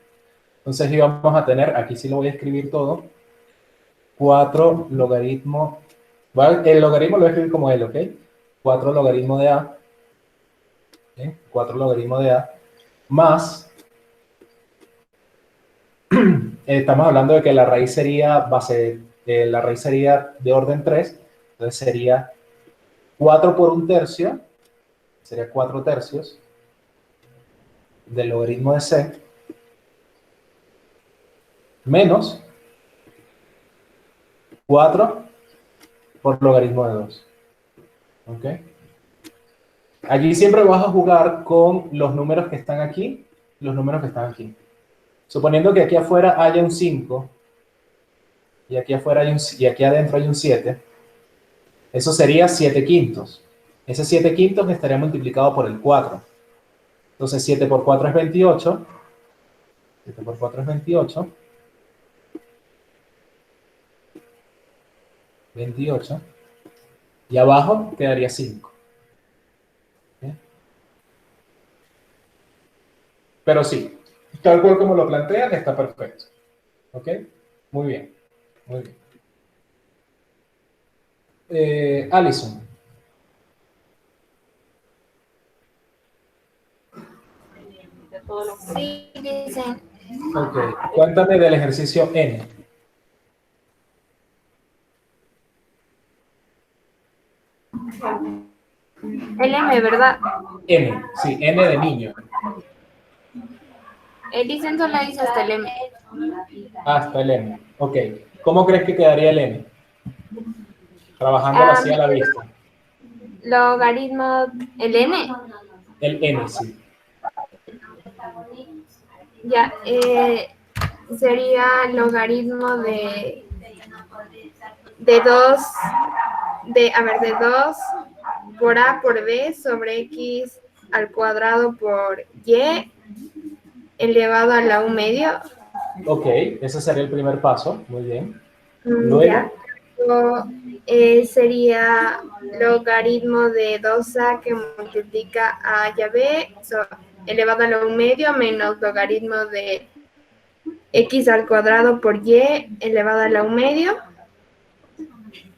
Entonces íbamos a tener, aquí sí lo voy a escribir todo, 4 logaritmo, el logaritmo lo voy a escribir como L, ¿ok? 4 logaritmo de A, ¿ok? 4 logaritmo de A, más, estamos hablando de que la raíz sería la raíz sería de orden 3, entonces sería 4 por un tercio, sería 4 tercios del logaritmo de C, menos 4 por logaritmo de 2. ¿Ok? Allí siempre vas a jugar con los números que están aquí, los números que están aquí. Suponiendo que aquí afuera haya un 5 y aquí afuera y aquí adentro hay un 7, eso sería 7 quintos. Ese 7 quintos estaría multiplicado por el 4. Entonces 7 por 4 es 28. 7 por 4 es 28. 28. Y abajo quedaría 5. ¿Ok? Pero sí, tal cual como lo plantea, está perfecto. ¿Ok? Muy bien. Muy bien. Alison. Sí, dicen. Ok, cuéntame del ejercicio N. El M, ¿verdad? N, sí, N de niño. El dicen solo dice hasta el M. Hasta el N. Ok, ¿cómo crees que quedaría el N? Trabajándolo así a la vista. Logaritmo, el N. El N, sí. Ya, sería logaritmo de 2, de 2 por A por B sobre X al cuadrado por Y elevado a la 1 medio. Ok, ese sería el primer paso. Muy bien. Ya. Luego, Luego, sería logaritmo de 2A que multiplica A y a B elevado a la 1 medio menos logaritmo de X al cuadrado por Y elevado a la 1 medio.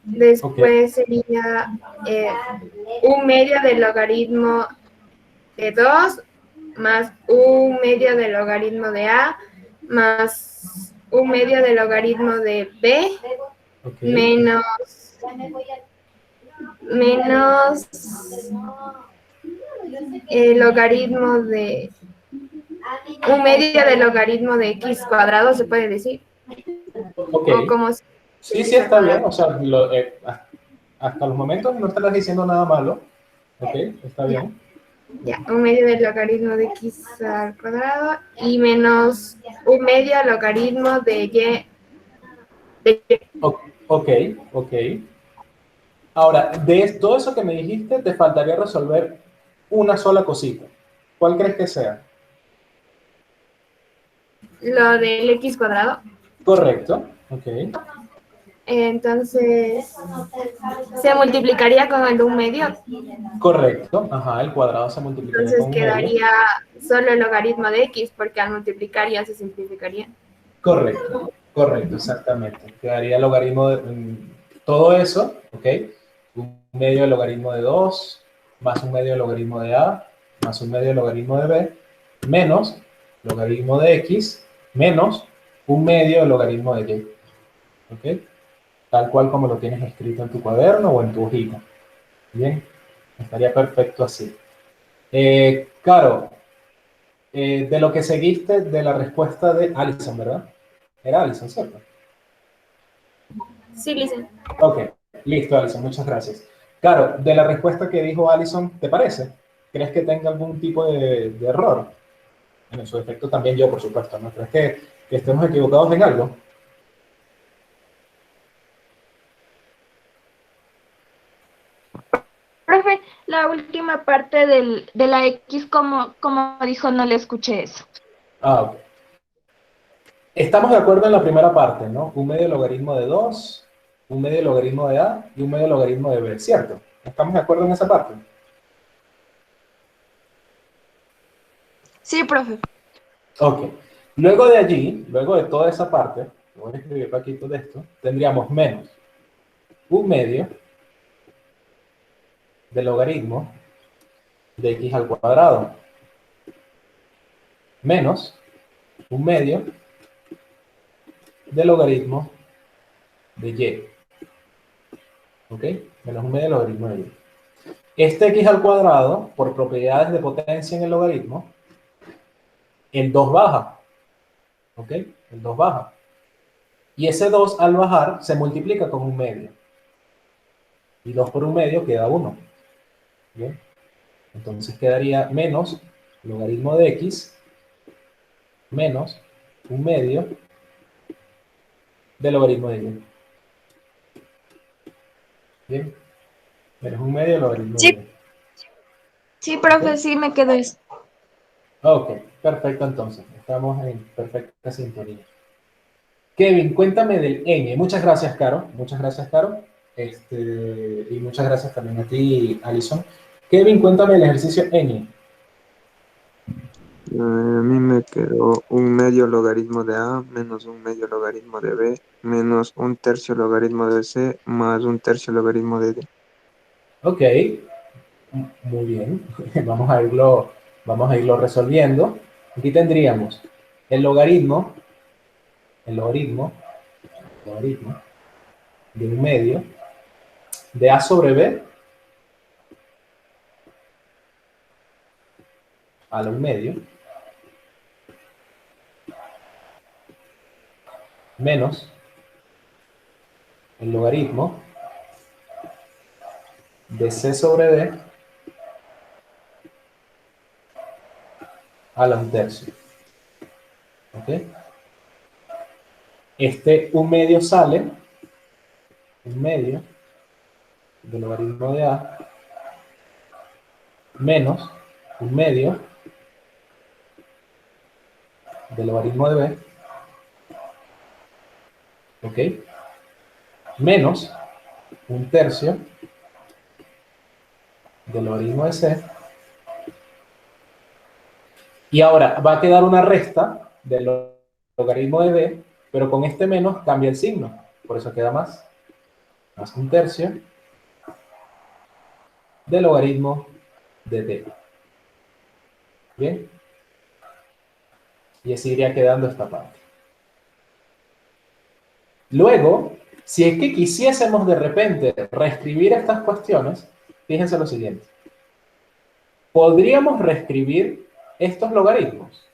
Después sería 1 medio del logaritmo de 2 más 1 medio del logaritmo de A más 1 medio del logaritmo de B ok, menos el logaritmo de 1 medio del logaritmo de X cuadrado, se puede decir. ok. O como se Sí, sí, utiliza está con la... bien. O sea, hasta los momentos no estás diciendo nada malo. Ok, está bien. Ya, 1 medio del logaritmo de X al cuadrado y menos 1 medio al logaritmo de Y. Ok, ok. Ahora, de todo eso que me dijiste, te faltaría resolver una sola cosita. ¿Cuál crees que sea? Lo del X cuadrado. Correcto. Ok. Entonces, se multiplicaría con el 1 medio. Correcto. Ajá, el cuadrado se multiplicaría Entonces con un medio. quedaría solo el logaritmo de X, porque al multiplicar ya se simplificaría. Correcto. Correcto, exactamente. Quedaría el logaritmo de todo eso, ¿ok? Un medio del logaritmo de 2, más un medio del logaritmo de A, más un medio del logaritmo de B, menos logaritmo de X, menos un medio del logaritmo de Y. ¿Ok? Tal cual como lo tienes escrito en tu cuaderno o en tu hojita. Bien, estaría perfecto así. Caro, de lo que seguiste de la respuesta de Alison, ¿verdad? Era Alison, ¿cierto? Sí, dicen. Ok, listo, Alison, muchas gracias. Caro, de la respuesta que dijo Alison, ¿te parece? ¿Crees que tenga algún tipo de error? En su efecto también yo, por supuesto, ¿no? ¿Crees que estemos equivocados en algo? Profe, la última parte de la X, como dijo, no le escuché eso. Ah, ok. Estamos de acuerdo en la primera parte, ¿no? Un medio logaritmo de 2, un medio logaritmo de A y un medio logaritmo de B, ¿cierto? ¿Estamos de acuerdo en esa parte? Sí, profe. Ok. Luego de allí, luego de toda esa parte, voy a escribir aquí todo esto, tendríamos menos un medio del logaritmo de x al cuadrado, menos un medio del logaritmo de y. ¿Ok? Menos un medio del logaritmo de y. Este x al cuadrado, por propiedades de potencia en el logaritmo, el 2 baja. ¿Ok? El 2 baja. Y ese 2 al bajar se multiplica con un medio. Y 2 por un medio queda 1. ¿Bien? Entonces quedaría menos logaritmo de x menos un medio del logaritmo de y. ¿Bien? Menos un medio del logaritmo de Sí, y. sí, ¿Ok? profe, sí me quedó eso. Ok, perfecto entonces. Estamos en perfecta sintonía. Kevin, cuéntame del ñ. Muchas gracias, Caro. Muchas gracias, Caro. Y muchas gracias también a ti, Alison. Kevin, cuéntame el ejercicio ñ. A mí me quedó un medio logaritmo de A menos un medio logaritmo de B menos un tercio logaritmo de C más un tercio logaritmo de D. Ok, muy bien. Vamos a irlo resolviendo. Aquí tendríamos el logaritmo, el logaritmo, logaritmo de un medio de A sobre B a la un medio menos el logaritmo de C sobre D a la un tercio. ¿Ok? Este un medio sale, un medio del logaritmo de A menos un medio del logaritmo de B, ¿ok? Menos un tercio del logaritmo de C. Y ahora va a quedar una resta del logaritmo de D, pero con este menos cambia el signo. Por eso queda más un tercio del logaritmo de D. ¿Bien? Y así iría quedando esta parte. Luego, si es que quisiésemos de repente reescribir estas cuestiones, fíjense lo siguiente. Podríamos reescribir estos logaritmos.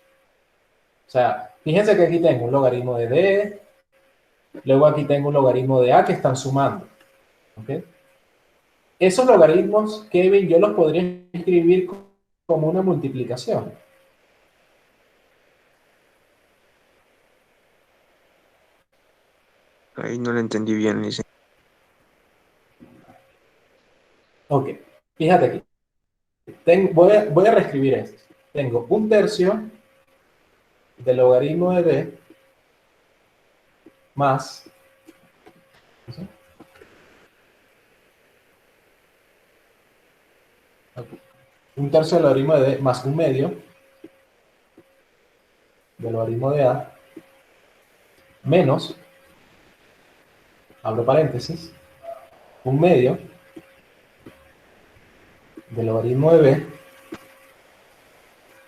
O sea, fíjense que aquí tengo un logaritmo de D, luego aquí tengo un logaritmo de A que están sumando. ¿Ok? Esos logaritmos, Kevin, yo los podría escribir como una multiplicación. Ahí no lo entendí bien, dice. Ok, fíjate aquí. Voy a reescribir esto. Tengo un tercio del logaritmo de D más un tercio del logaritmo de D más un medio del logaritmo de A menos, abro paréntesis, un medio del logaritmo de B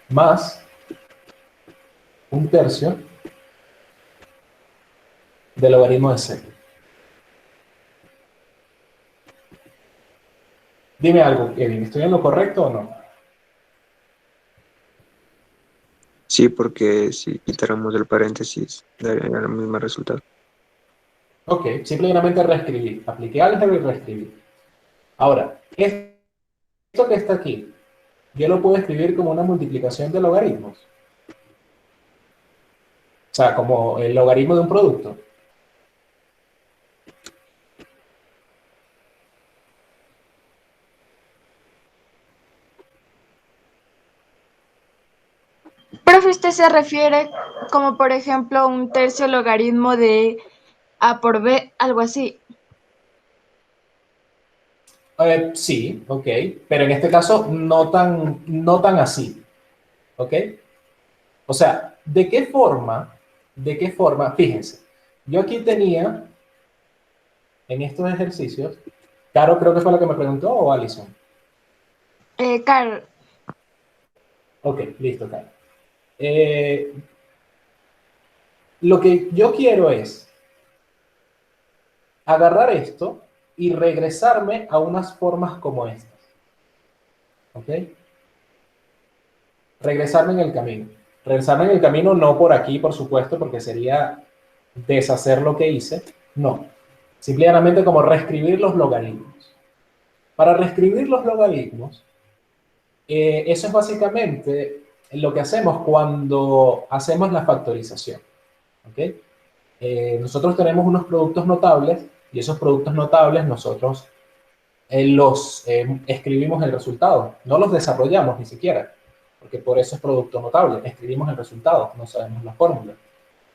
más un tercio del logaritmo de C. Dime algo, Kevin, ¿estoy en lo correcto o no? Sí, porque si quitáramos el paréntesis, daría el mismo resultado. Ok, simplemente reescribí. Apliqué álgebra y reescribí. Ahora, esto que está aquí, yo lo puedo escribir como una multiplicación de logaritmos. O sea, como el logaritmo de un producto. Profe, ¿usted se refiere como por ejemplo un tercio logaritmo de A por B, algo así? Sí, ok, pero en este caso no tan así, ¿ok? O sea, de qué forma, fíjense, yo aquí tenía, en estos ejercicios, Caro creo que fue la que me preguntó, o Alison. Carl, Ok, listo, Caro. Eh, lo que yo quiero es agarrar esto y regresarme a unas formas como estas, ¿ok? Regresarme en el camino. Regresarme en el camino no por aquí, por supuesto, porque sería deshacer lo que hice. No. Simplemente como reescribir los logaritmos. Para reescribir los logaritmos, eso es básicamente lo que hacemos cuando hacemos la factorización. ¿Ok? Nosotros tenemos unos productos notables y esos productos notables nosotros los escribimos el resultado. No los desarrollamos ni siquiera, porque por eso es producto notable. Escribimos el resultado, no sabemos la fórmula.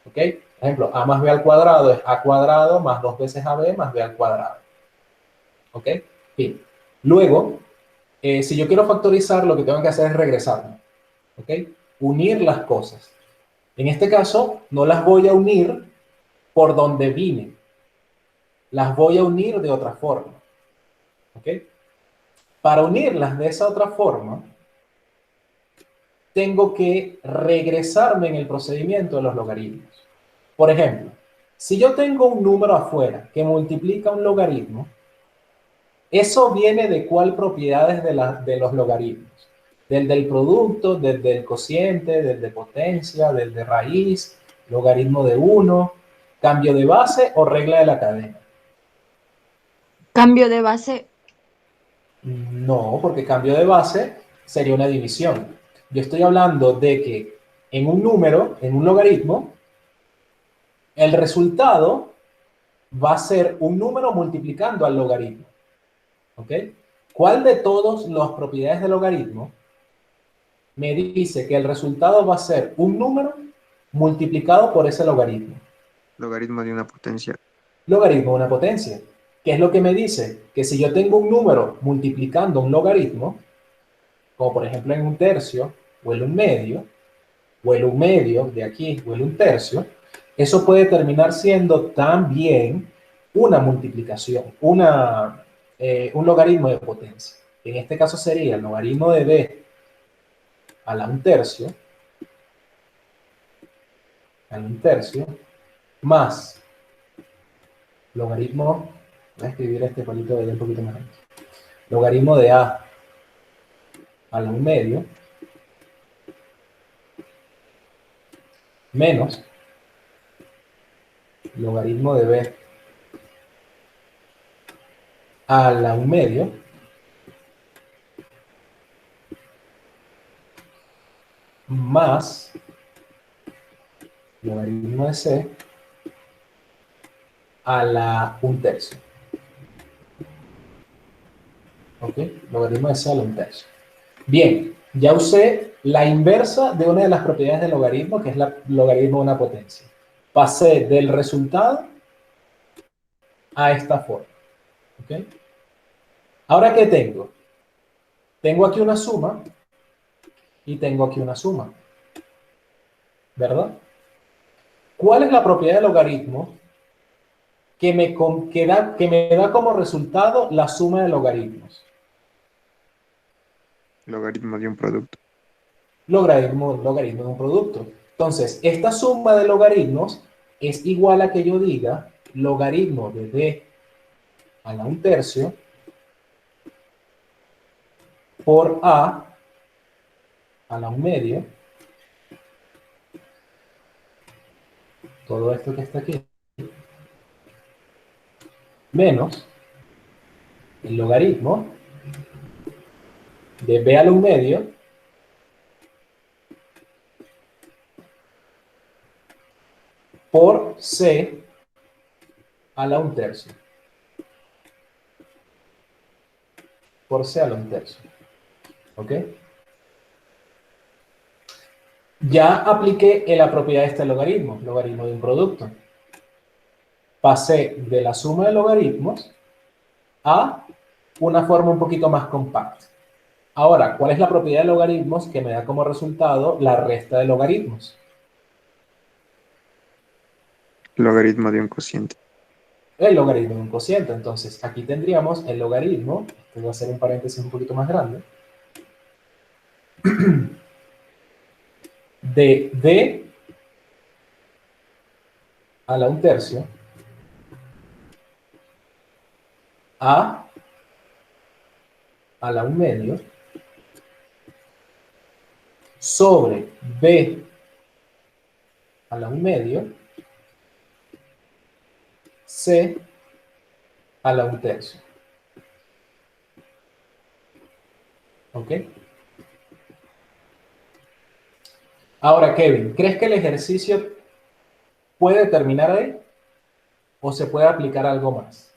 ¿Ok? Por ejemplo, a más b al cuadrado es a cuadrado más 2 veces ab más b al cuadrado. ¿Ok? Bien. Luego, si yo quiero factorizar, lo que tengo que hacer es regresarme. ¿Ok? Unir las cosas. En este caso, no las voy a unir por donde vine. Las voy a unir de otra forma. ¿Ok? Para unirlas de esa otra forma, tengo que regresarme en el procedimiento de los logaritmos. Por ejemplo, si yo tengo un número afuera que multiplica un logaritmo, ¿eso viene de cuál propiedades de los logaritmos? Del producto, del cociente, del de potencia, del de raíz, logaritmo de 1, cambio de base o regla de la cadena. Cambio de base. No, porque cambio de base sería una división. Yo estoy hablando de que en un número, en un logaritmo, el resultado va a ser un número multiplicando al logaritmo. ¿Ok? ¿Cuál de todas las propiedades del logaritmo me dice que el resultado va a ser un número multiplicado por ese logaritmo? Logaritmo de una potencia. Logaritmo de una potencia. ¿Qué es lo que me dice? Que si yo tengo un número multiplicando un logaritmo, como por ejemplo en un tercio, o en un medio, o el un medio de aquí, o el un tercio, eso puede terminar siendo también una multiplicación, un logaritmo de potencia. En este caso sería el logaritmo de b a la un tercio, más logaritmo, voy a escribir este palito de ahí un poquito más alto, logaritmo de a la un medio, menos logaritmo de b a la un medio, más logaritmo de c a la un tercio. ¿Ok? Logaritmo de c a la un tercio. Bien, ya usé la inversa de una de las propiedades del logaritmo, que es el logaritmo de una potencia. Pasé del resultado a esta forma. ¿Ok? Ahora, ¿qué tengo? Tengo aquí una suma y tengo aquí una suma. ¿Verdad? ¿Cuál es la propiedad del logaritmo que me da como resultado la suma de logaritmos? Logaritmo de un producto. Logaritmo de un producto. Entonces, esta suma de logaritmos es igual a que yo diga logaritmo de b a la un tercio por a la un medio, todo esto que está aquí, menos el logaritmo de b a la un medio por c a la un tercio. Por c a la un tercio. ¿Ok? Ya apliqué la propiedad de este logaritmo de un producto. Pasé de la suma de logaritmos a una forma un poquito más compacta. Ahora, ¿cuál es la propiedad de logaritmos que me da como resultado la resta de logaritmos? Logaritmo de un cociente. El logaritmo de un cociente. Entonces, aquí tendríamos el logaritmo, voy a hacer un paréntesis un poquito más grande, de d a la un tercio a la un medio sobre b a la un medio c a la un tercio. ¿Ok? Ahora, Kevin, ¿crees que el ejercicio puede terminar ahí o se puede aplicar algo más?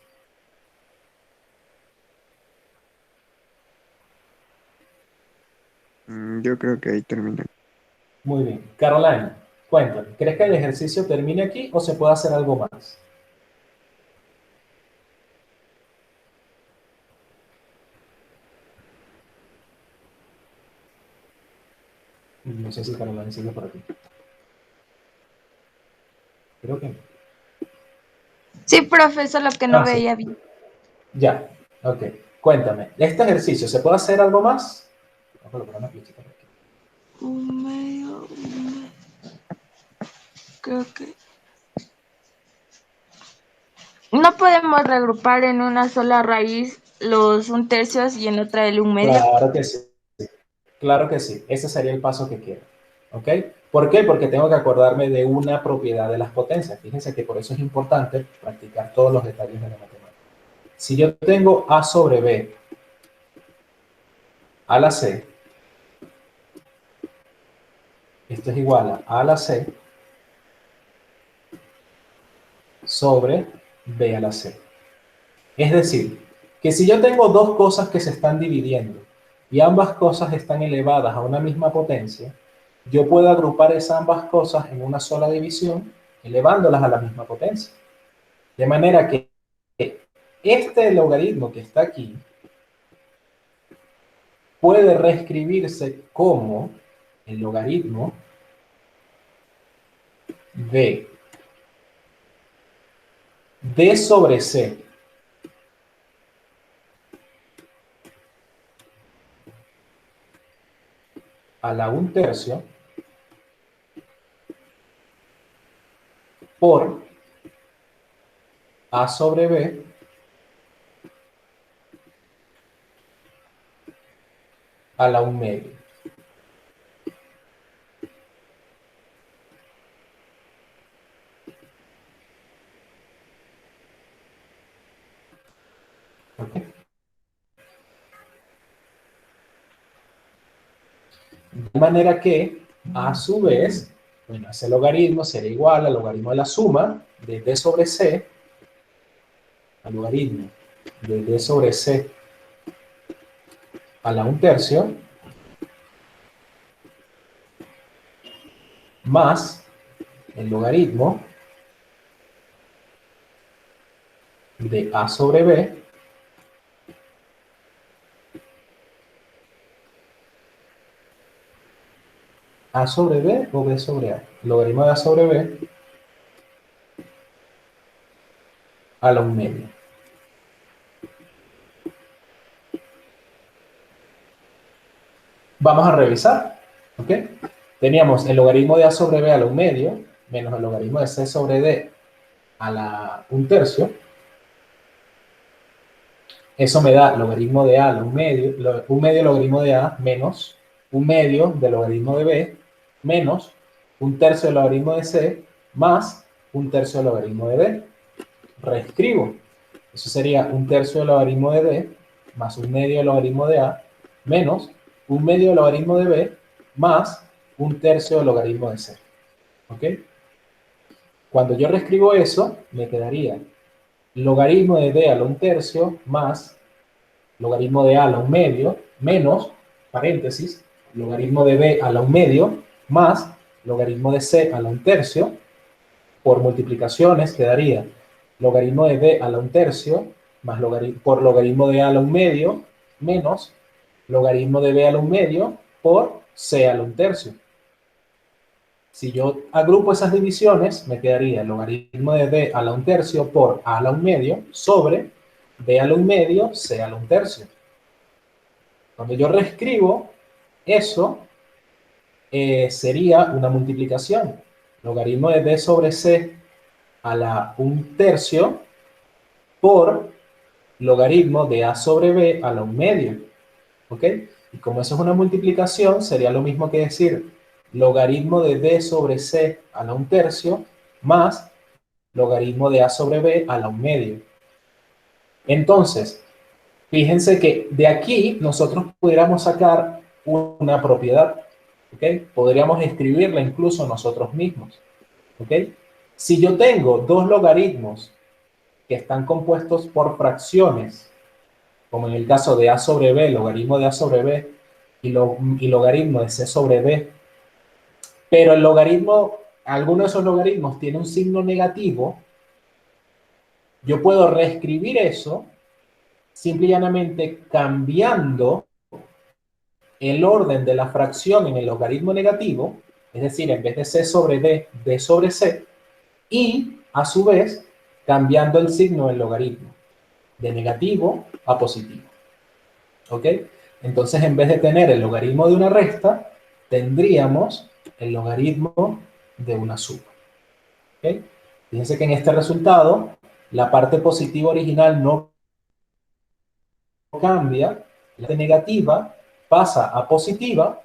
Yo creo que ahí termina. Muy bien. Caroline, cuéntame, ¿crees que el ejercicio termine aquí o se puede hacer algo más? No sé si Caroline sigue por aquí. Creo que no. Sí, profesor, lo que no Sí. veía bien. Ya, ok. Cuéntame, ¿este ejercicio se puede hacer algo más? Vamos a colocar una flechita por aquí. Un medio, creo que... No podemos reagrupar en una sola raíz los 1/3 y en otra el 1/2. Claro que sí. Claro que sí. Ese sería el paso que quiero. ¿Ok? ¿Por qué? Porque tengo que acordarme de una propiedad de las potencias. Fíjense que por eso es importante practicar todos los detalles de la matemática. Si yo tengo A sobre B a la C, esto es igual a la C sobre B a la C. Es decir, que si yo tengo dos cosas que se están dividiendo y ambas cosas están elevadas a una misma potencia, yo puedo agrupar esas ambas cosas en una sola división, elevándolas a la misma potencia. De manera que este logaritmo que está aquí puede reescribirse como el logaritmo de D sobre C a la 1/3 por A sobre B a la 1/2. ¿Ok? De manera que, a su vez, bueno, ese logaritmo será igual al logaritmo de la suma de D sobre C al logaritmo de D sobre C a la 1/3 más el logaritmo de A sobre B A sobre B o B sobre A. El logaritmo de A sobre B a la 1/2. Vamos a revisar, ¿ok? Teníamos el logaritmo de A sobre B a la 1/2 menos el logaritmo de C sobre D a la 1/3. Eso me da logaritmo de A a la 1/2, 1/2 logaritmo de A menos 1/2 del logaritmo de B menos 1/3 del logaritmo de C más 1/3 del logaritmo de D. Reescribo. Eso sería 1/3 del logaritmo de D más 1/2 del logaritmo de A menos 1/2 del logaritmo de B más 1/3 del logaritmo de C. ¿Ok? Cuando yo reescribo eso, me quedaría logaritmo de D a la 1/3 más logaritmo de A a la 1/2 menos, paréntesis, logaritmo de B a la 1/2 más logaritmo de C a la 1/3. Por multiplicaciones quedaría logaritmo de D a la 1/3 más por logaritmo de A a la 1/2 menos logaritmo de B a la 1/2 por C a la 1/3. Si yo agrupo esas divisiones, me quedaría logaritmo de D a la 1/3 por A a la 1/2 sobre B a la 1/2, C a la 1/3. Cuando yo reescribo eso, sería una multiplicación. Logaritmo de D sobre C a la 1/3 por logaritmo de A sobre B a la 1/2. ¿Ok? Y como eso es una multiplicación, sería lo mismo que decir logaritmo de D sobre C a la 1/3 más logaritmo de A sobre B a la 1/2. Entonces, fíjense que de aquí nosotros pudiéramos sacar una propiedad, ¿ok? Podríamos escribirla incluso nosotros mismos, ¿ok? Si yo tengo dos logaritmos que están compuestos por fracciones, como en el caso de A sobre B, logaritmo de A sobre B, y logaritmo de C sobre B, pero el logaritmo, alguno de esos logaritmos tiene un signo negativo, yo puedo reescribir eso simple y llanamente cambiando el orden de la fracción en el logaritmo negativo, es decir, en vez de C sobre D, D sobre C, y a su vez cambiando el signo del logaritmo, de negativo a positivo. ¿Ok? Entonces, en vez de tener el logaritmo de una resta, tendríamos el logaritmo de una suma. ¿Ok? Fíjense que en este resultado, la parte positiva original no cambia, la parte negativa pasa a positiva,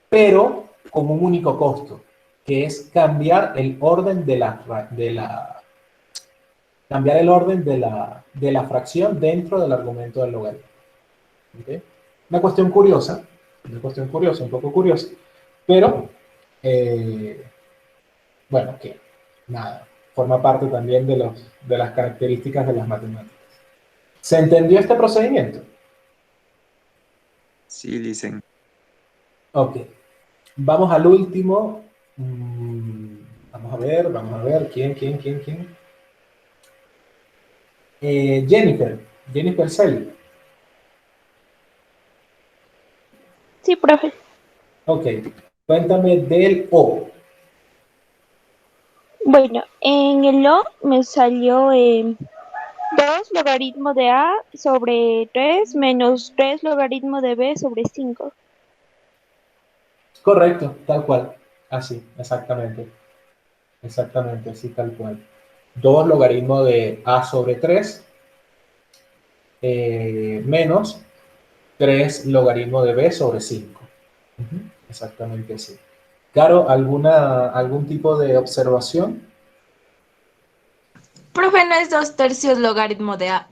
pero con un único costo, que es cambiar el orden cambiar el orden de la fracción dentro del argumento del logaritmo. ¿Okay? Una cuestión curiosa, un poco curiosa, pero, bueno, que nada, forma parte también de las características de las matemáticas. ¿Se entendió este procedimiento? Sí, dicen. Ok. Vamos al último. Vamos a ver. ¿Quién? Jennifer Selly. Sí, profe. Ok. Cuéntame del O. Bueno, en el log me salió 2 logaritmo de A sobre 3 menos 3 logaritmo de B sobre 5. Correcto, tal cual. Así, exactamente. Exactamente, así tal cual. 2 logaritmo de A sobre 3 menos 3 logaritmo de B sobre 5. Exactamente así. Caro, ¿algún tipo de observación? Profe, no es 2/3 logaritmo de A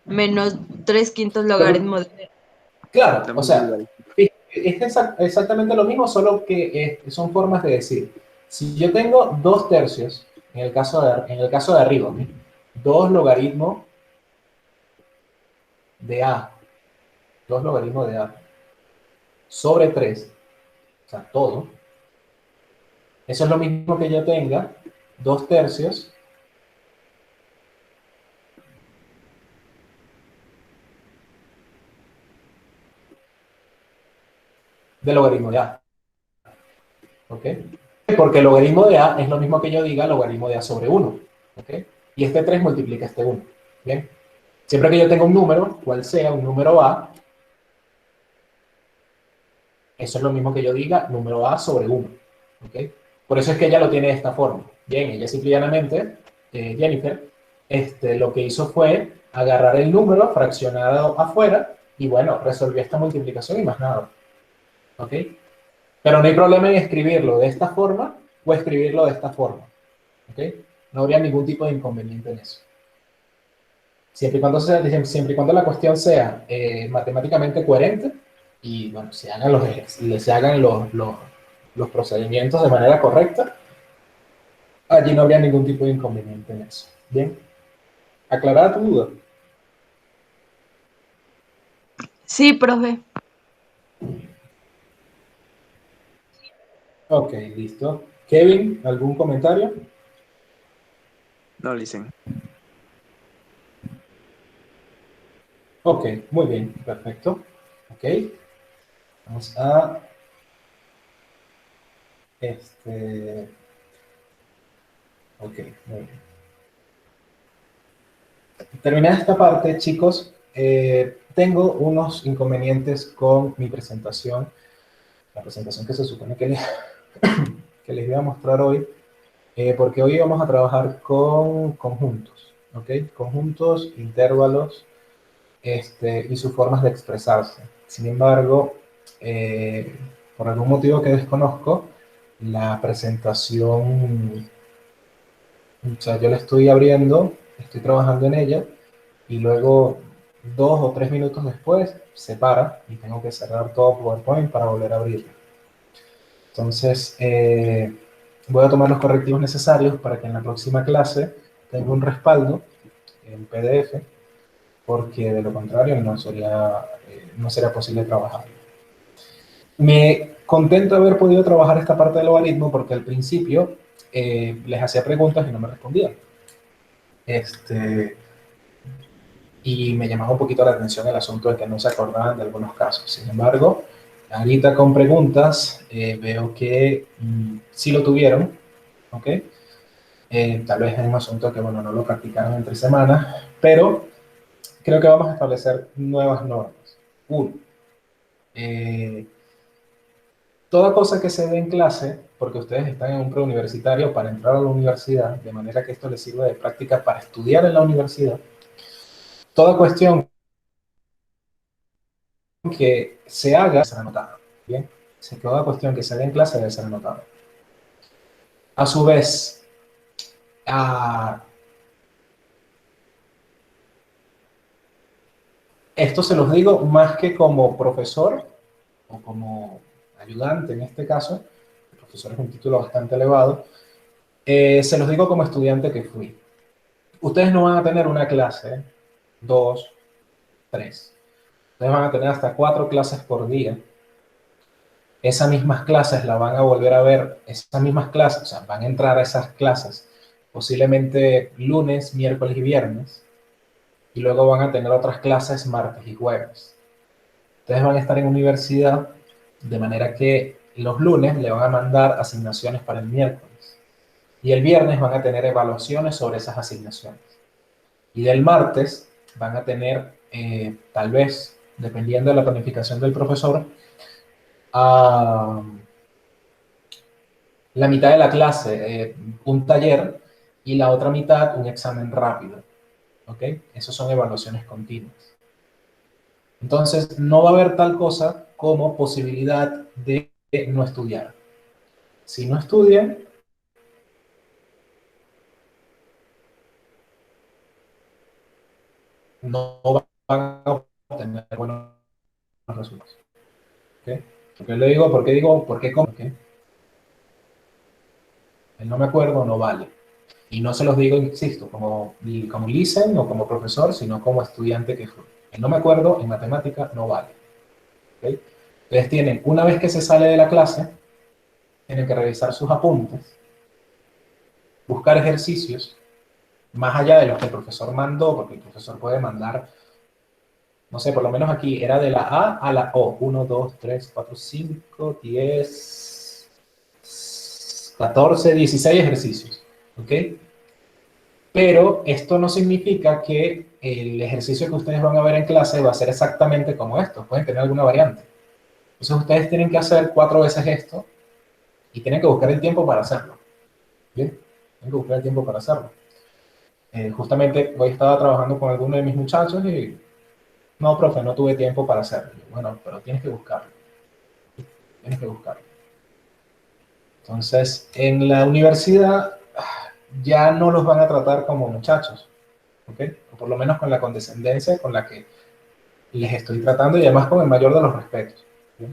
menos 3/5 Pero, logaritmo de B. claro, o También lo iba sea, a decir. es exactamente lo mismo, solo que son formas de decir. Si yo tengo 2/3, en el caso de arriba, 2 logaritmos de A, 2 logaritmos de A sobre 3, o sea, todo, eso es lo mismo que yo tenga 2/3 de logaritmo de A. ¿Ok? Porque el logaritmo de A es lo mismo que yo diga logaritmo de A sobre 1. ¿Ok? Y este 3 multiplica este 1. ¿Bien? Siempre que yo tenga un número, cual sea un número A, eso es lo mismo que yo diga número A sobre 1. ¿Ok? Por eso es que ella lo tiene de esta forma. Bien, ella simplemente, Jennifer, lo que hizo fue agarrar el número fraccionado afuera y bueno, resolvió esta multiplicación y más nada. ¿Ok? Pero no hay problema en escribirlo de esta forma o escribirlo de esta forma. ¿Ok? No habría ningún tipo de inconveniente en eso. Siempre y cuando la cuestión sea matemáticamente coherente y bueno, se hagan los procedimientos de manera correcta, allí no habría ningún tipo de inconveniente en eso. Bien, aclarada tu duda. Sí, profe. Ok, listo. Kevin, ¿algún comentario? No, dicen. Ok, muy bien, perfecto. Ok, vamos a ok, muy bien. Terminada esta parte, chicos, tengo unos inconvenientes con mi presentación, la presentación que se supone que les voy a mostrar hoy, porque hoy vamos a trabajar con conjuntos, ¿ok? Conjuntos, intervalos, y sus formas de expresarse. Sin embargo, por algún motivo que desconozco, la presentación, o sea, yo la estoy abriendo, estoy trabajando en ella, y luego 2 o 3 minutos después se para y tengo que cerrar todo PowerPoint para volver a abrirlo. Entonces, voy a tomar los correctivos necesarios para que en la próxima clase tenga un respaldo en PDF, porque de lo contrario no sería posible trabajar. Me contento de haber podido trabajar esta parte del logaritmo porque al principio les hacía preguntas y no me respondían. Y me llamaba un poquito la atención el asunto de que no se acordaban de algunos casos. Sin embargo, ahorita con preguntas veo que sí lo tuvieron, ¿ok? Tal vez es un asunto que, bueno, no lo practicaron entre semanas, pero creo que vamos a establecer nuevas normas. Uno, eh, toda cosa que se dé en clase, porque ustedes están en un preuniversitario para entrar a la universidad, de manera que esto les sirva de práctica para estudiar en la universidad, toda cuestión que se haga debe ser anotada. Bien, toda cuestión que se dé en clase debe ser anotada. A su vez, esto se los digo más que como profesor o como ayudante en este caso, el profesor es un título bastante elevado, se los digo como estudiante que fui. Ustedes no van a tener una clase, dos, tres. Ustedes van a tener hasta 4 clases por día. Esas mismas clases las van a volver a ver, esas mismas clases, o sea, van a entrar a esas clases posiblemente lunes, miércoles y viernes, y luego van a tener otras clases martes y jueves. Ustedes van a estar en universidad, de manera que los lunes le van a mandar asignaciones para el miércoles, y el viernes van a tener evaluaciones sobre esas asignaciones. Y del martes van a tener, tal vez, dependiendo de la planificación del profesor, a la mitad de la clase un taller y la otra mitad un examen rápido. ¿Ok? Esas son evaluaciones continuas. Entonces, no va a haber tal cosa como posibilidad de no estudiar. Si no estudian, no van a obtener buenos resultados. ¿Ok? ¿Por qué le digo? ¿Por qué digo? ¿Por qué? ¿Cómo? ¿Okay? El no me acuerdo no vale. Y no se los digo, insisto, como listen o como profesor, sino como estudiante que fue. El no me acuerdo en matemática no vale. ¿Okay? Entonces tienen, una vez que se sale de la clase, tienen que revisar sus apuntes, buscar ejercicios, más allá de los que el profesor mandó, porque el profesor puede mandar, no sé, por lo menos aquí era de la A a la O. 1, 2, 3, 4, 5, 10, 14, 16 ejercicios. ¿Ok? Pero esto no significa que el ejercicio que ustedes van a ver en clase va a ser exactamente como esto. Pueden tener alguna variante. Entonces ustedes tienen que hacer 4 veces esto y tienen que buscar el tiempo para hacerlo. ¿Bien? Tienen que buscar el tiempo para hacerlo. Justamente hoy estaba trabajando con alguno de mis muchachos y no, profe, no tuve tiempo para hacerlo. Bueno, pero tienes que buscarlo. Tienes que buscarlo. Entonces, en la universidad ya no los van a tratar como muchachos, ¿ok? O por lo menos con la condescendencia con la que les estoy tratando y además con el mayor de los respetos. ¿Sí?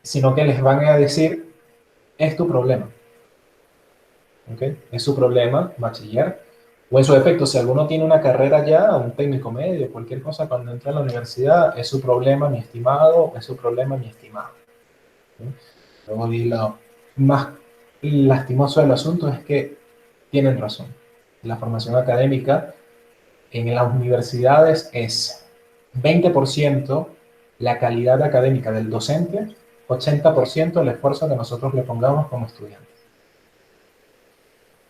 Sino que les van a decir, es tu problema. ¿Okay? Es su problema, bachiller. O en su defecto, si alguno tiene una carrera ya, un técnico medio, cualquier cosa, cuando entra a la universidad, es su problema, mi estimado, es su problema, mi estimado. ¿Sí? Luego, y lo más lastimoso del asunto es que tienen razón. La formación académica en las universidades es 20% la calidad académica del docente, 80% el esfuerzo que nosotros le pongamos como estudiantes.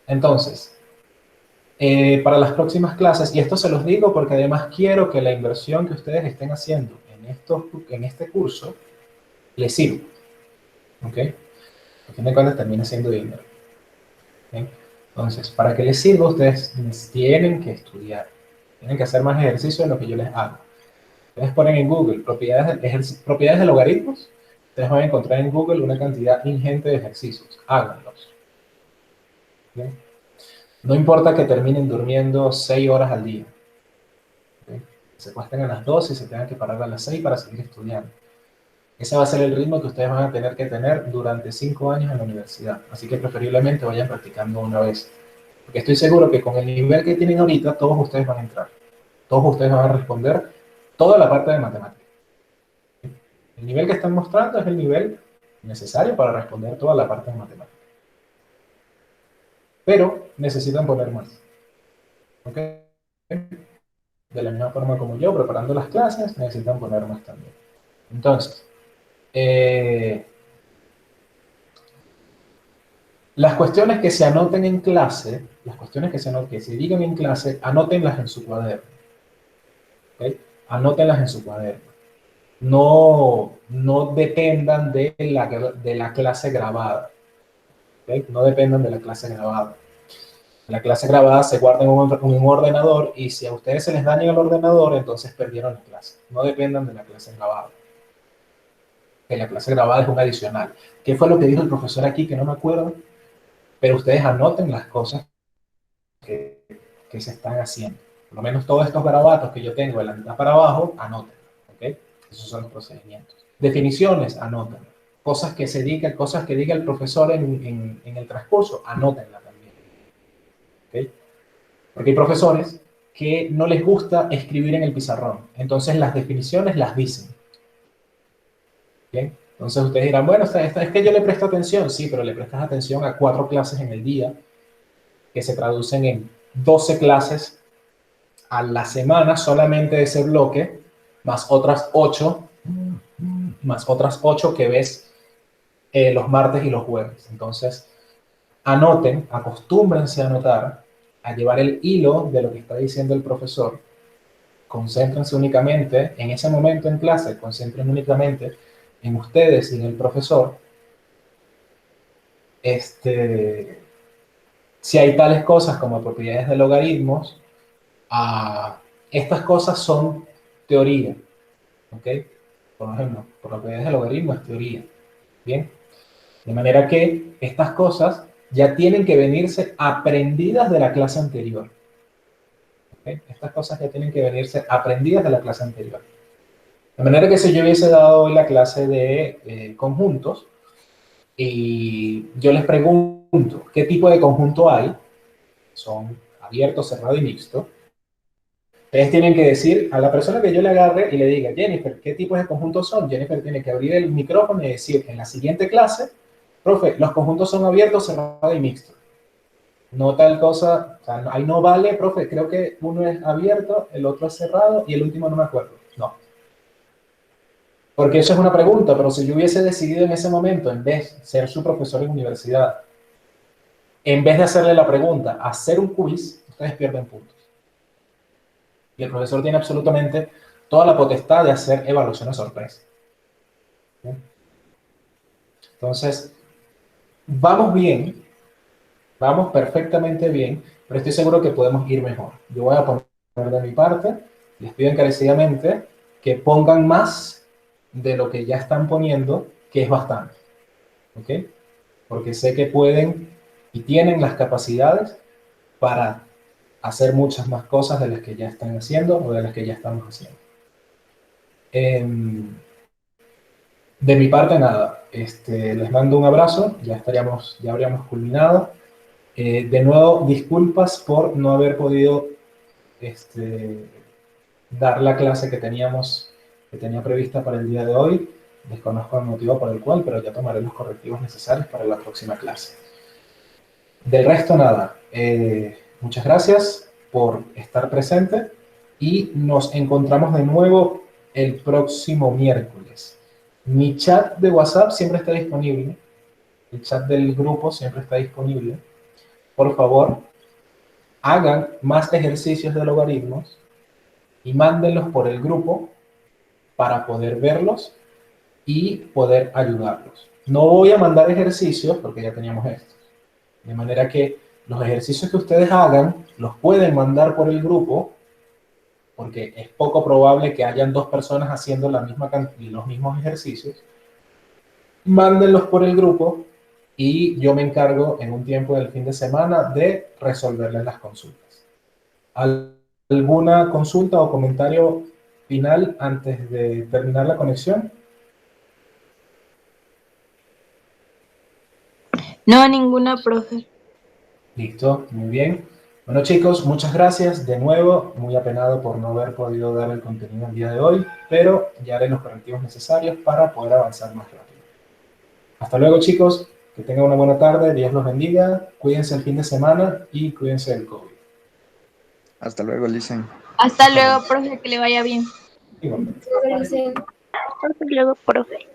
Entonces, para las próximas clases, y esto se los digo porque además quiero que la inversión que ustedes estén haciendo en este curso les sirva. ¿Ok? A fin de cuentas termina siendo dinero. ¿Okay? Entonces, para que les sirva, ustedes tienen que estudiar. Tienen que hacer más ejercicio de lo que yo les hago. Ustedes ponen en Google propiedades de logaritmos, ustedes van a encontrar en Google una cantidad ingente de ejercicios. Háganlos. ¿Bien? No importa que terminen durmiendo 6 horas al día. ¿Okay? Se acuesten a las 12 y se tengan que parar a las 6 para seguir estudiando. Ese va a ser el ritmo que ustedes van a tener que tener durante 5 años en la universidad. Así que preferiblemente vayan practicando una vez. Porque estoy seguro que con el nivel que tienen ahorita, todos ustedes van a entrar. Todos ustedes van a responder toda la parte de matemáticas. El nivel que están mostrando es el nivel necesario para responder toda la parte de matemáticas. Pero necesitan poner más. ¿Ok? De la misma forma como yo, preparando las clases, necesitan poner más también. Entonces, Las cuestiones que se anoten en clase, las cuestiones que se digan en clase, anótenlas en su cuaderno. ¿Ok? Anótenlas en su cuaderno. No dependan de la clase grabada. ¿Ok? No dependan de la clase grabada. La clase grabada se guarda en un ordenador y si a ustedes se les daña el ordenador, entonces perdieron la clase. No dependan de la clase grabada. Que la clase grabada es un adicional. ¿Qué fue lo que dijo el profesor aquí? Que no me acuerdo. Pero ustedes anoten las cosas que se están haciendo. Por lo menos todos estos garabatos que yo tengo de la mitad para abajo, anoten. ¿Ok? Esos son los procedimientos. Definiciones, anoten. Cosas que diga el profesor en el transcurso, anótenla también. ¿Ok? Porque hay profesores que no les gusta escribir en el pizarrón. Entonces las definiciones las dicen. ¿Bien? Entonces ustedes dirán, bueno, es que yo le presto atención. Sí, pero le prestas atención a 4 clases en el día, que se traducen en 12 clases a la semana solamente de ese bloque, más otras 8 que ves los martes y los jueves. Entonces, anoten, acostúmbrense a anotar, a llevar el hilo de lo que está diciendo el profesor. Concéntrense únicamente en ese momento en clase, concentren únicamente en ustedes y en el profesor. Si hay tales cosas como propiedades de logaritmos, estas cosas son teoría, ¿ok? Por ejemplo, propiedades de logaritmo es teoría, ¿bien? De manera que estas cosas ya tienen que venirse aprendidas de la clase anterior. ¿Okay? Estas cosas ya tienen que venirse aprendidas de la clase anterior. De manera que si yo hubiese dado hoy la clase de conjuntos y yo les pregunto qué tipo de conjunto hay, son abierto, cerrado y mixto, ustedes tienen que decir a la persona que yo le agarre y le diga, Jennifer, ¿qué tipos de conjuntos son? Jennifer tiene que abrir el micrófono y decir, en la siguiente clase, profe, los conjuntos son abiertos, cerrados y mixtos. No tal cosa, o sea, ahí no vale, profe, creo que uno es abierto, el otro es cerrado y el último no me acuerdo. No. Porque eso es una pregunta, pero si yo hubiese decidido en ese momento, en vez de ser su profesor en universidad, en vez de hacerle la pregunta, hacer un quiz, ustedes pierden puntos. Y el profesor tiene absolutamente toda la potestad de hacer evaluaciones sorpresa. ¿Bien? Entonces, vamos bien, vamos perfectamente bien, pero estoy seguro que podemos ir mejor. Yo voy a poner de mi parte, les pido encarecidamente que pongan más de lo que ya están poniendo, que es bastante. ¿Ok? Porque sé que pueden y tienen las capacidades para hacer muchas más cosas de las que ya están haciendo o de las que ya estamos haciendo. De mi parte, nada. Les mando un abrazo, ya habríamos culminado. De nuevo, disculpas por no haber podido dar la clase que tenía prevista para el día de hoy. Desconozco el motivo por el cual, pero ya tomaré los correctivos necesarios para la próxima clase. Del resto, nada. Muchas gracias por estar presente y nos encontramos de nuevo el próximo miércoles. Mi chat de WhatsApp siempre está disponible. El chat del grupo siempre está disponible. Por favor, hagan más ejercicios de logaritmos y mándenlos por el grupo para poder verlos y poder ayudarlos. No voy a mandar ejercicios porque ya teníamos estos. De manera que los ejercicios que ustedes hagan los pueden mandar por el grupo porque es poco probable que hayan 2 personas haciendo los mismos ejercicios. Mándenlos por el grupo y yo me encargo en un tiempo del fin de semana de resolverles las consultas. ¿Alguna consulta o comentario final antes de terminar la conexión? No, ninguna, profe. Listo, muy bien. Bueno, chicos, muchas gracias. De nuevo, muy apenado por no haber podido dar el contenido el día de hoy, pero ya haré los correctivos necesarios para poder avanzar más rápido. Hasta luego, chicos. Que tengan una buena tarde. Dios los bendiga. Cuídense el fin de semana y cuídense del COVID. Hasta luego, Licen. Hasta luego, profe, que le vaya bien. Igualmente. Hasta luego, profe.